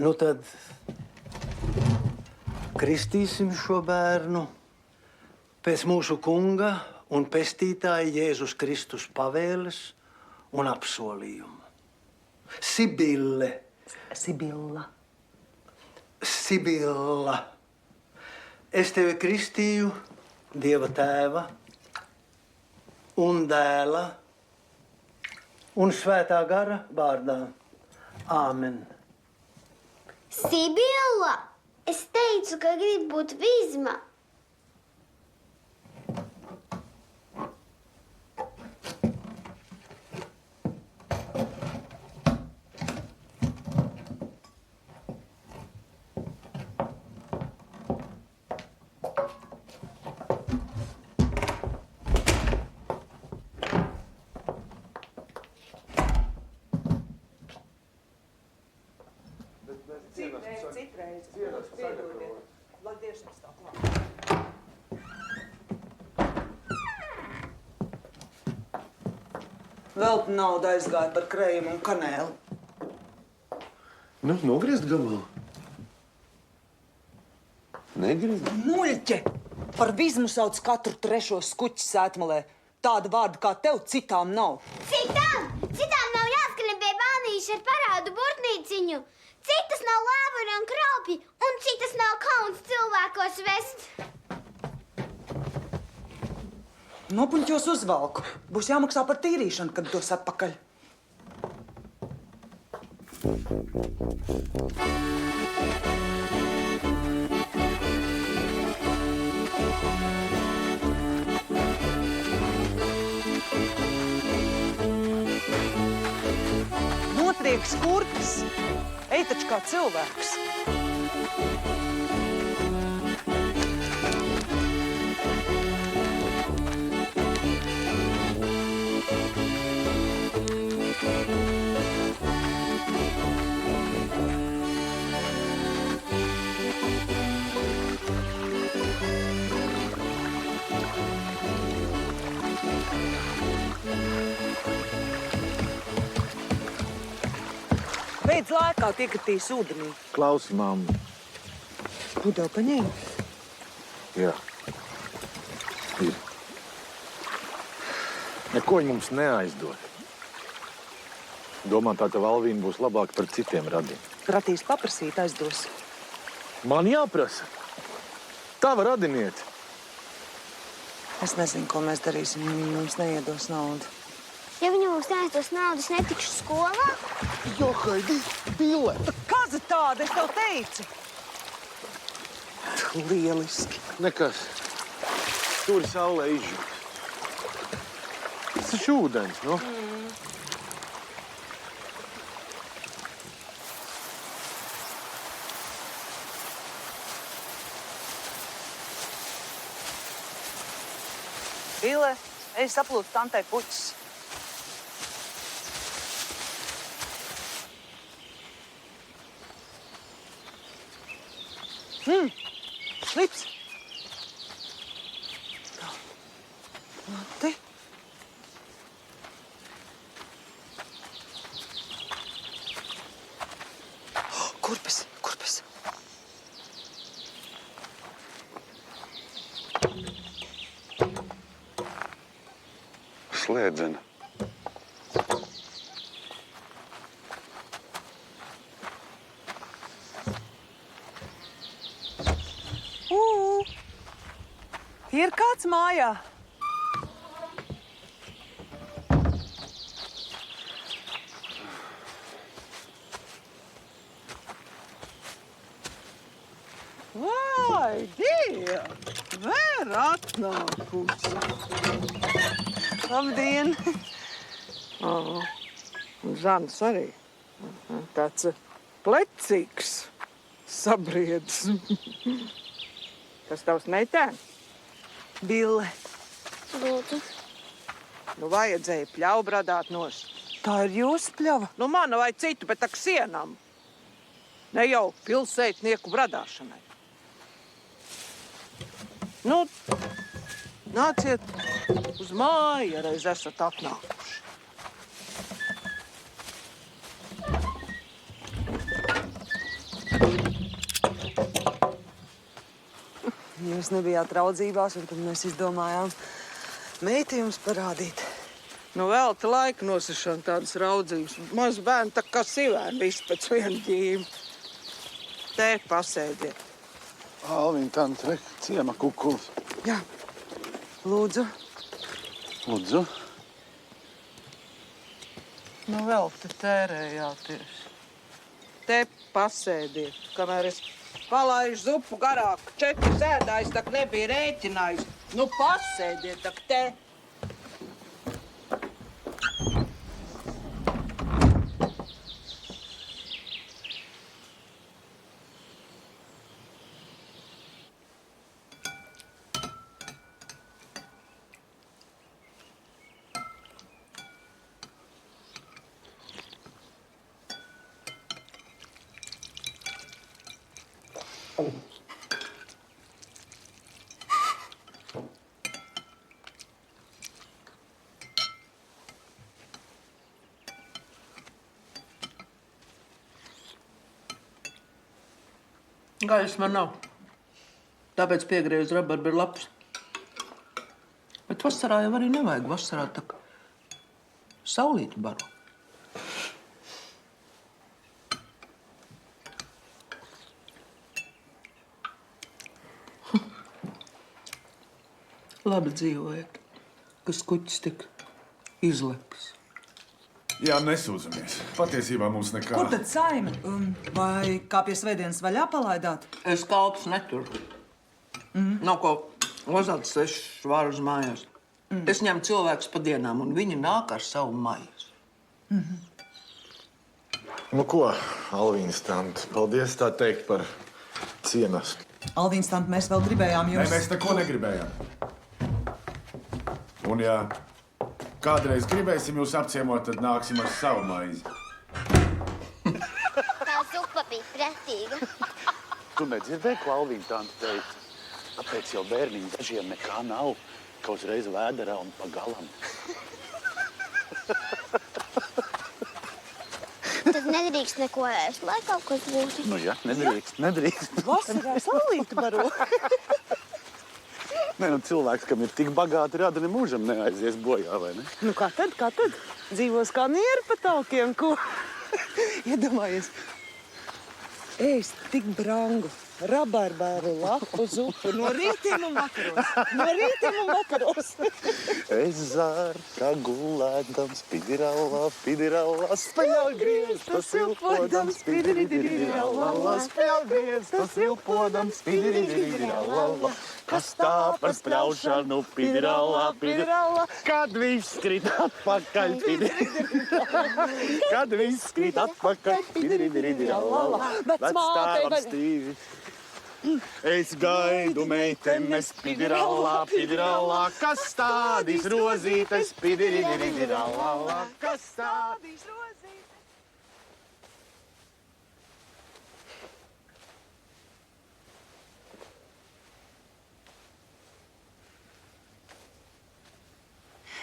Nu tad kristīsim šo bērnu pēc mūsu kunga un pestītāja Jēzus Kristus pavēles un apsolījuma. Sibille. Sibilla. Sibilla. Es tevi kristīju Dieva tēva un dēla un svētā gara vārdā. Āmen. Sibilla, es teicu, ka gribu būt vizma. Vēl nauda aizgāja par krējumu un kanēli. Nu, nogriezt gabalā. Negrib? Muļķe! Par vizmu sauc katru trešo skuķi sētmalē. Tāda vārda kā tev citām nav. Citām? Citām nav jāskrien pie bānīša ar parādu burtnīciņu. Citas nav lēvuri un kraupji, un citas nav kauns cilvēkos vest. Nopuņķos uzvalku. Būs jāmaksā par tīrīšanu, kad dos atpakaļ. Notrieks kurpes. Ej taču kā cilvēks. Beidz laikā iekritīs ūdenī. Klausi, mamma. Pudeli paņēmi? Jā. Ir. Neko viņi mums neaizdod. Domā, tā ka Valvīna būs labāka par citiem radiem. Pratīs paprasīt aizdos. Man jāprasa. Tava radiniete. Es nezinu, ko mēs darīsim, ja viņi mums neiedos naudu. Ja viņi mums neaizdos naudu, es netikšu skolā? Jo, Haidi, Bille! Kaza tāda, es tev teicu! Lieliski. Nekas. Tur saulē izžūt. Tas ir ūdens, nu? Bille, ej saplūst tantai puķis. Slips. Te. Kurpes, kurpes. Slēdzena. Ir kāds mājā? Vai, Dieva! Vēr atnākusi. Labdien! Un Žants arī. Tāds plecīgs, sabriedis. Tas tavs meitēns? Bille. Lūdzu. Nu, vajadzēja pļauju bradāt nost. Tā ir jūsu pļava? Nu, mana vai citu, bet tak sienam. Ne jau pilsētnieku bradāšanai. Nu, nāciet uz māju, ja reiz esat atnākuši. Jūs nebijāt draudzībās, un tad mēs izdomājām meiti jums parādīt. Nu, vēl te laika nosišana tādas raudzības. Maz bērni tā kā sivēni viss pēc viena ģīma. Te pasēdiet. Alvīna, tante, re, ciema kukulis. Jā. Lūdzu. Lūdzu. Nu, vēl te tērējāties. Te pasēdiet, kamēr es palaižu zupu garāk. 4 sēdājs, tak nebija rēķinājis. Nu, pasēdiet, tak te. Gaļas man nav. Tāpēc piegriezu rabarberu lapus. Bet vasarā jau arī nevajag. Vasarā tā kā saulīti baro. Labi dzīvojat, kas kuķis tik izlekas. Jā, nesūdzamies. Patiesībā mums nekā... Kur tad saime? Vai kā pie svētdienas vaļā palaidāt? Es kalpus neturu. Nav ko lozāt 6 vārus mājās. Es ņemu cilvēkus pa dienām, un viņi nāk ar savu maizi. Nu ko, Alvīnas tante, paldies tā teikt par cienastu. Alvīns, tant, mēs vēl gribējām Nē, jūs... mēs neko negribējām. Un ja kādreiz gribēsim jūs apciemot, tad nāksim ar savu maizi. Tā zupa bija pretīga. Tu nedzirdēji, ko Alvīna tante teica? Tāpēc jau bērniņi dažiem nekā nav, ka uzreiz vēderā un pa galam. Tad nedrīkst neko ēst, lai kaut kas būtu. Nu jā, nedrīkst. Vasarā saulīti baro. Nē, nu cilvēks, kam ir tik bagāti rada, ne mūžam neaizies bojā, vai ne? Nu, kā tad? Dzīvos kā nieri pa taukiem, ko? Iedomājies, ēst tik brangu rabarbaru lapu zupu no rītiem un vakaros. Es zārkā gulēdams, pidirallā, spēļ grieztas ilpodams, pidiridiridirallā, spēļ grieztas ilpodams, pidiridiridirallā. Kas tā par spļaušanu, pidirallā, kad viss skrit atpakaļ, pidiridiridirallā, kad viss skrit atpakaļ, pidiridiridirallā, vectāvam stīvi. Es gaidu meitenes, pidirallā, kas stādīs rozītes, pidiridiridirallā, kas stādīs rozītes.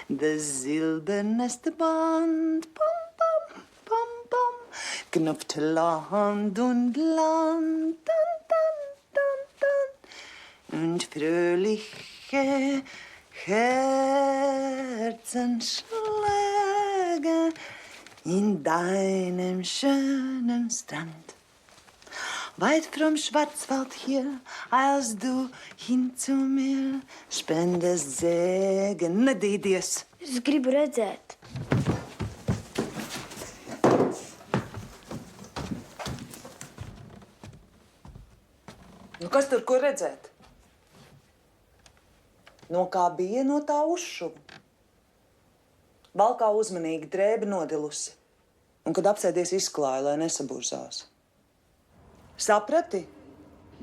Das silberneste Band, bam, bam, bam, bam, knüpft Land und Land, dan, dan, dan, dan, und fröhliche Herzen schlagen in deinem schönen Strand. Weit vom Schwarzwald hier, als du hin zu mir spendest Segen. Nedīdies! Es gribu redzēt. Nu, kas tur ko redzēt? No kā bija, no tā uzšuva. Valkā uzmanīgi drēbe nodilusi, un, kad apsēdies, izklāja, lai nesaburzās. Saprati?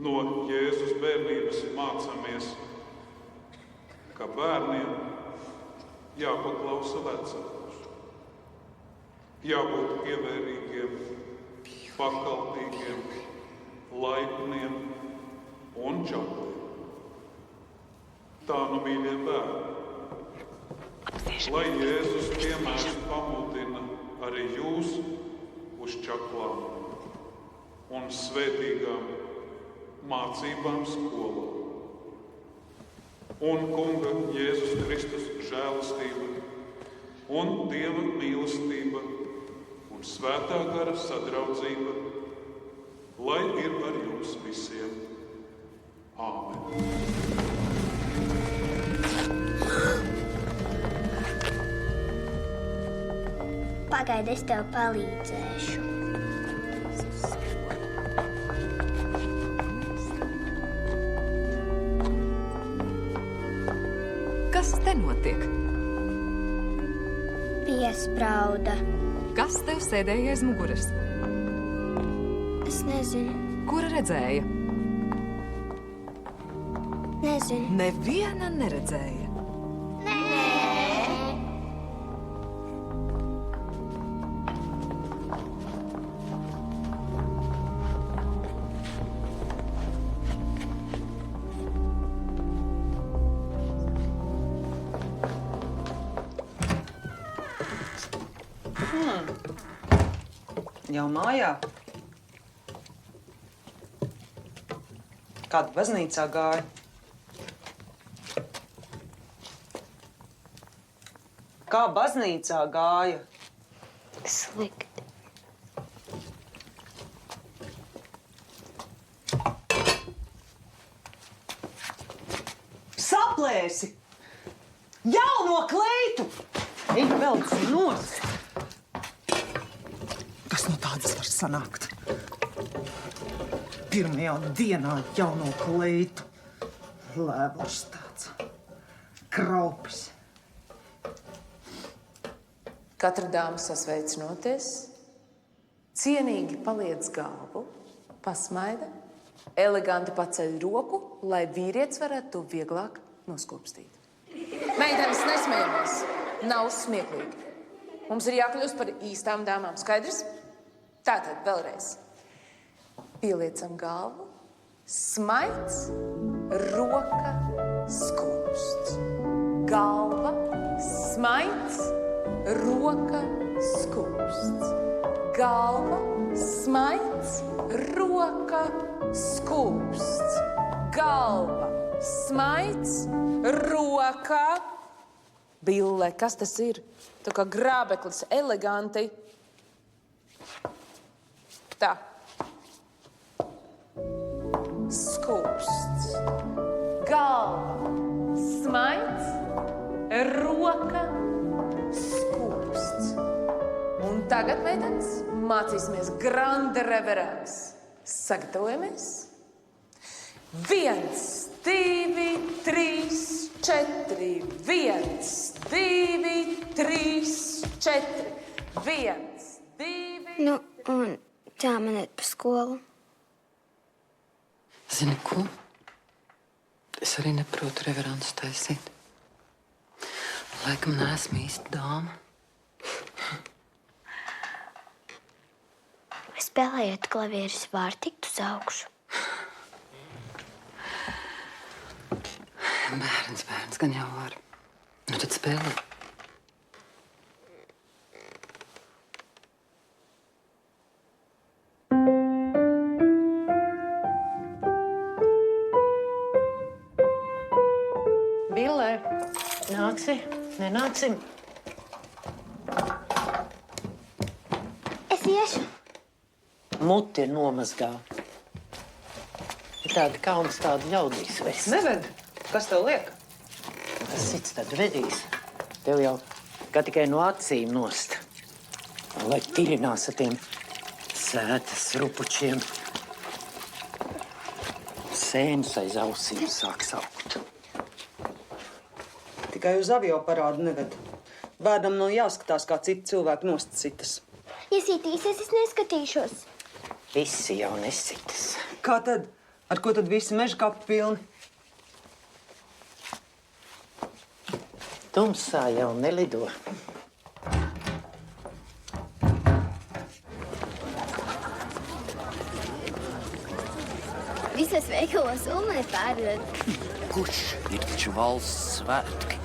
No Jēzus bērnības mācāmies, ka bērniem jāpaklausa vecākus, jābūt ievērīgiem, pakaltīgiem, laipniem un čakliem. Tā nu, mīļie bērni, lai Jēzus piemērs pamudina arī jūs uz čaklām un svētīgām mācībām skolā. un Kunga Jēzus Kristus žēlastība un Dieva mīlestība un Svētā gara sadraudzība, lai ir ar jums visiem. Āmen. Pagaidi, es tev palīdzēšu. Kas te notiek? Piesprauda. Kas tev sēdēja aiz muguras? Es nezinu. Kura redzēja? Nezinu. Neviena neredzēja. Jau mājā? Kāda baznīcā gāja? Kā baznīcā gāja? Slikti. Saplēsi! Jauno kleitu! Ej, velc nost! Kas no tādas var sanākt? Pirmajā dienā jauno kleitu. Lēvars tāds. Kraupis. Katra dāma sasveicinoties, cienīgi paliec galvu, pasmaida, eleganti paceļ roku, lai vīrietis varētu to vieglāk noskopstīt. Meitenes, nesmējamies! Nav smieklīgi. Mums ir jākļūst par īstām dāmām, skaidrs? Tātad vēlreiz. Pieliecam galvu, smaids, roka, skumsts. Galva, smaids, roka, skumsts. Galva, smaids, roka, skumsts. Galva, smaids, roka. Bille, kas tas ir? Tā kā grābeklis, eleganti. Tā. Skūpsts. Galva. Smaids. Roka. Skūpsts. Un tagad, meitenes, mācīsimies grande reverens. Sagatavojamies. 1, 2, 3, 4. 1, 2, 3, 4. 1, 2. Nu, un tā man iet pa skolu. Zini ko? Es arī neprotu reveransu taisīt. Laikam neesmu īsta dāma. Spēlējot klavierus, var tikt uz augšu. Bērns gan jau var. Nu tad spēlē. Billē, nāksi? Nenāksim? Es iešu. Muti ir nomazgā. Ir tāda kauns tādu ļaudīs vest. Neved. Kas tev liek? Tas cits tad vedīs. Tev jau kā tikai no acīm nost. Lai tirinās ar tiem sētas rupučiem. Sēnus aiz ausīm sāk saukt. Tikai uz avio parādu neved. Bērnam nav jāskatās, kā citi cilvēki nosticitas. Ja sitīsies, es neskatīšos. Visi jau nesitas. Kā tad? Ar ko tad visi meža kapi pilni? Tumsā jau nelido. Visos veikalos ulmē pārdod. Kurš ir taču valsts svētki?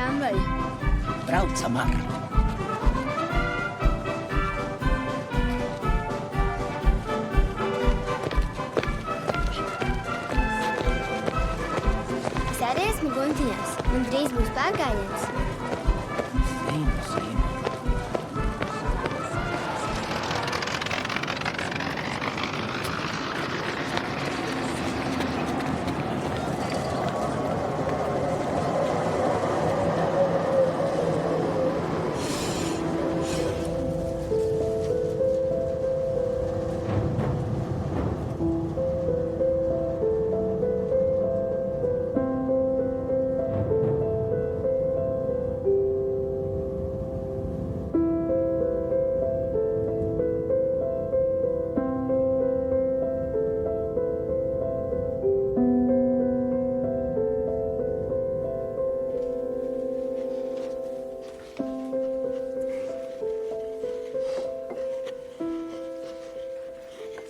tramvaju. Braucam ar. Es arī esmu guntiņās. Man drīz būs pārgājiens.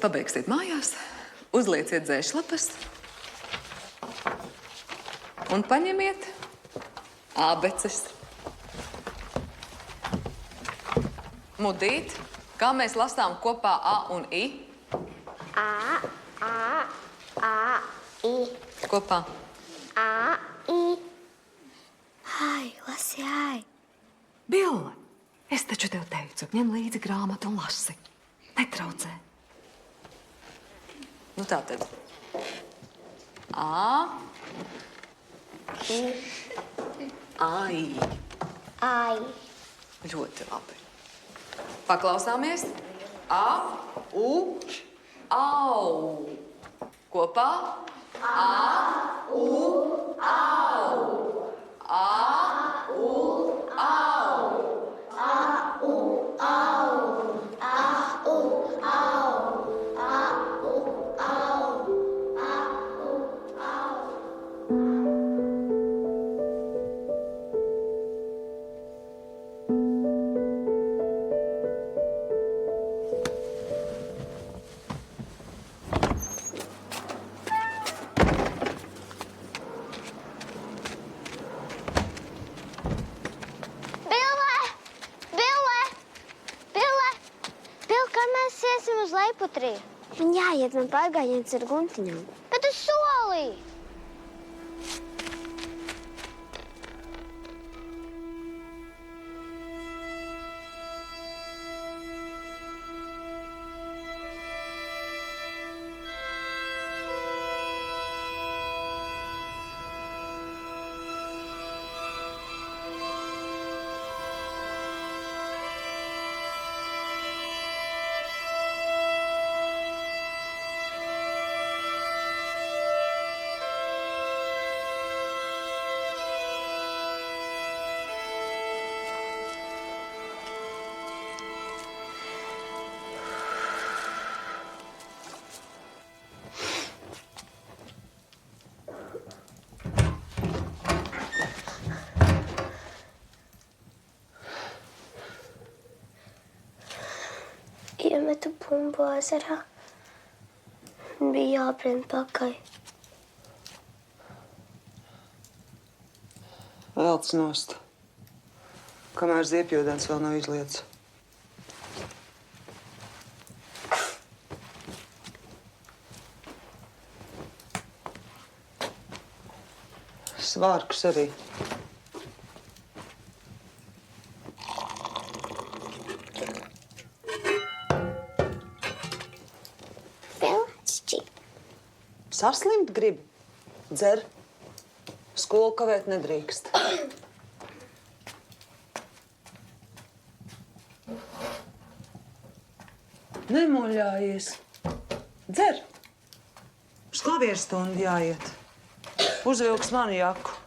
Pabeigsiet mājās, uzlieciet dzēšlapas un paņemiet ābeces. Mudīt, kā mēs lasām kopā A un I? A, I. Kopā. A, I. Ai, lasi, ai. Billa, es taču tev teicu, ņem līdzi grāmatu un lasi. Netraucē. Nu tā tad. A. I. Ai. Ai. Ļoti labi. Paklausāmies. A. U. Au. Kopā. A. U. Au. A. U. Au. A, U, au. A, U, au. A, U, au. A, U, au. Uz Leiputrī. Man jāiet, man pārgājiens ar guntiņām. Bet es solīju! Iemetu bumbu ezerā. Bija jābrien pakaļ. Velc nost. Kamēr ziepjūdens vēl nav izlietis. Svārkus arī. Saslimt gribi? Dzer. Skolu kavēt nedrīkst. Nemuļājies. Dzer. Uz klavieru stundu jāiet. Uzvilks manu jaku.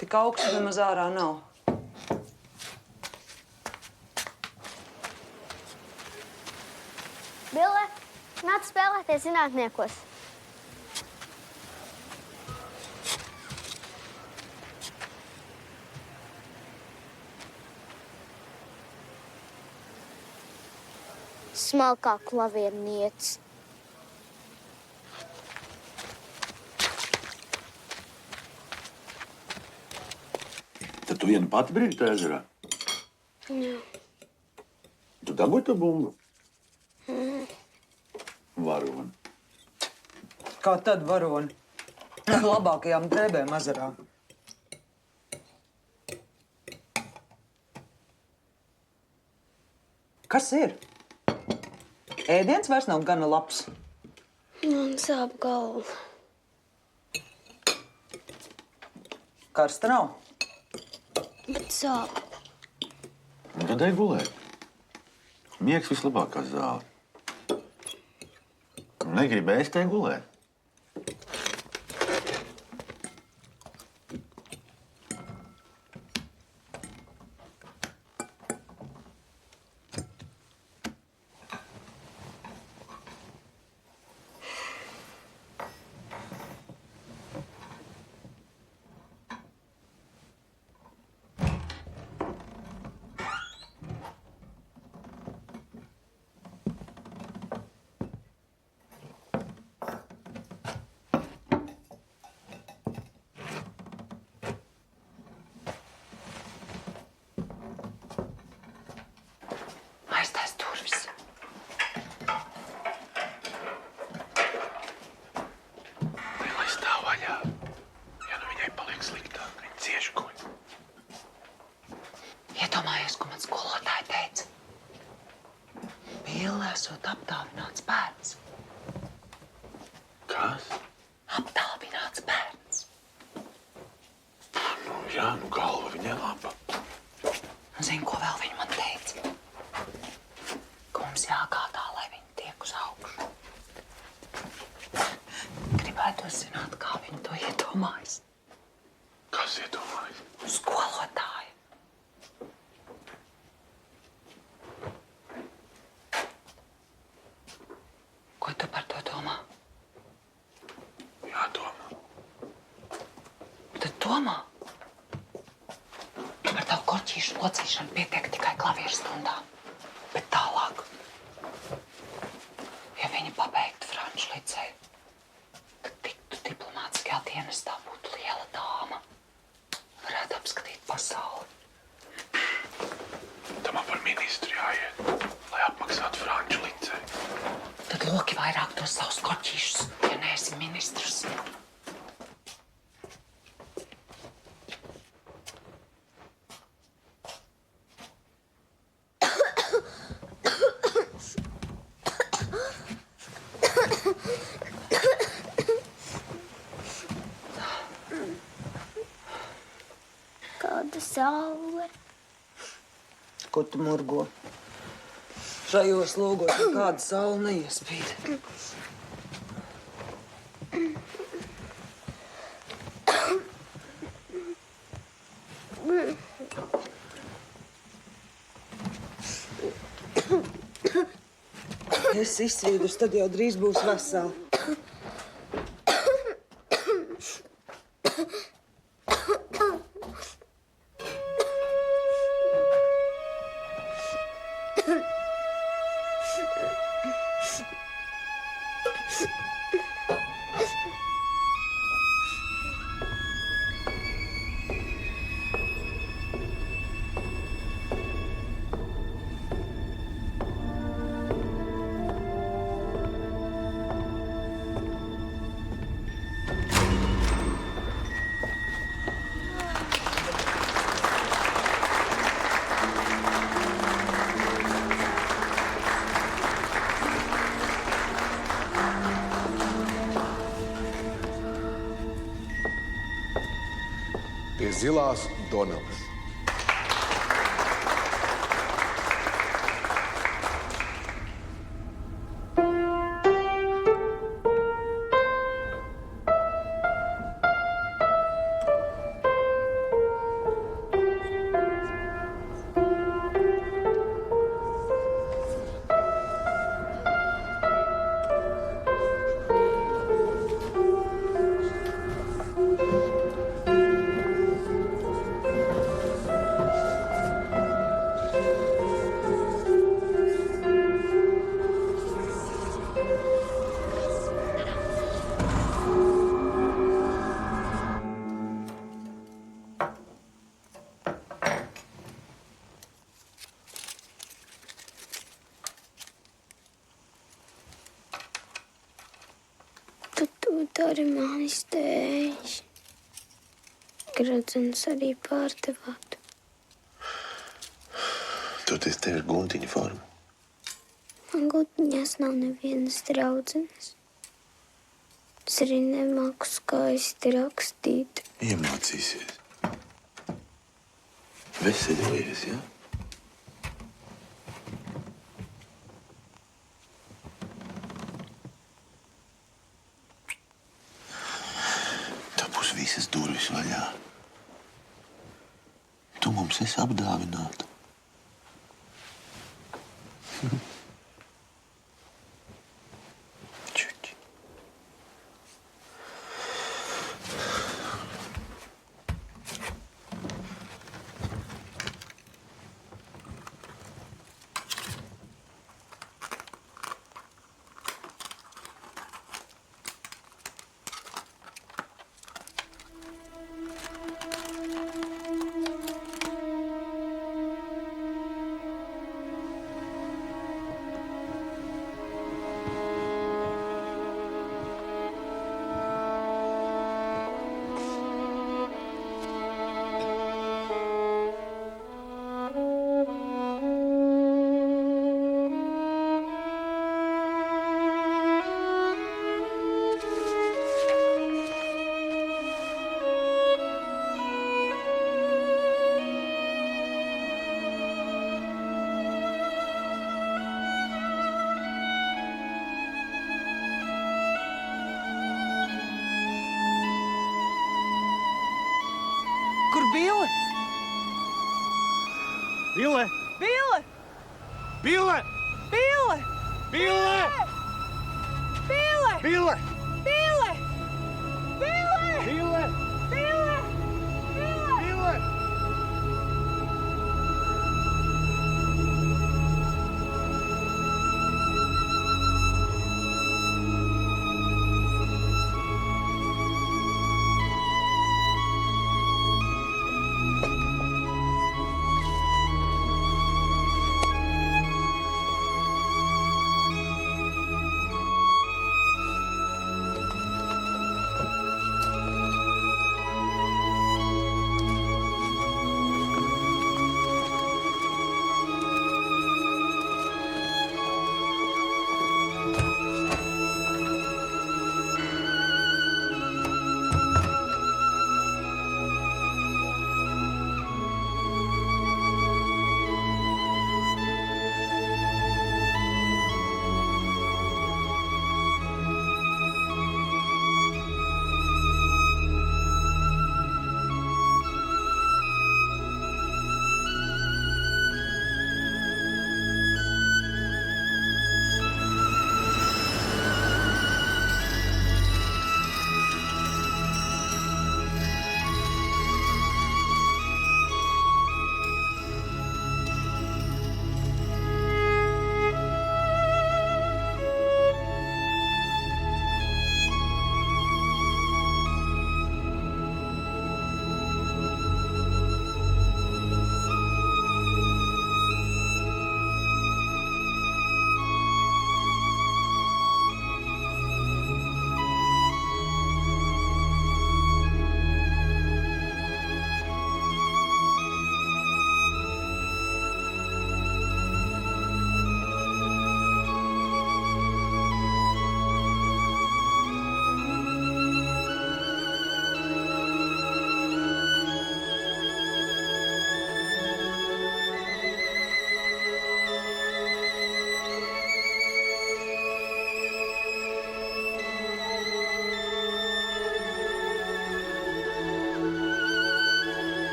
Tik augstu nemaz ārā nav. Bille, nāc spēlēties zinātniekos. Smalkā klavierniece. Tad Tu viena pati brīdi tā ezerā? Jā. Tu dabūji to bumbu? Mm. Varoni. Kā tad varoni? Labākajām drēbēm ezerā. Kas ir? Ēdiens vairs nav gana labs. Man sāp galva. Karsta nav. Bet sāp. Un tad ej gulēt. Miegs vislabākā zāle. Negribu ēst, ej gulēt. Aiztais durvis. Lai stāv vaļā. Ja nu viņai paliek sliktāk, viņa cieši guļ. Iedomājies, ko man skolotāja teica. Bille esot apdāvināts bērns. Kas? Apdāvināts bērns. Nu, jā, nu galva viņai laba. Un zini, ko vēl viņa man teica? Ka mums jāgādā, lai viņi tiek uz augšu. Gribētu zināt, kā viņi to iedomājas. Kas iedomājas? Skolotāja. Ko tu par to domā? Jādomā. Tad domā. Par tavu korķīšu locīšanu pietiek tikai klavieru stundām. Bet tālāk, ja viņi pabeigtu franču liceju, tad tiktu diplomātiskajā dienestā, būtu liela dāma. Varētu apskatīt pasauli. Tam par ministru jāiet, lai apmaksātu franču liceju. Tad loki vairāk tos savus korķīšus, ja neesi ministrs. Kāda saule. Ko tu murgo? Šajos logos nekāda saule neiespīd. Es izsvīdus, tad jau drīz būs vesela. Pie zilās Donavas. arī manis tēvs. Gradzens arī pārdevāt. Toties tev ir guntiņa forma. Man gutiņās nav nevienas draudzenes. Es arī nemāku skaisti rakstīt. Iemācīsies. Veseļojies, ja? Tā būs visas durvis vaļā. Tu mums esi apdāvināta. Kur Bille? Bille! Bille! Bille! Bille! Bille! Bille! Bille! Bille!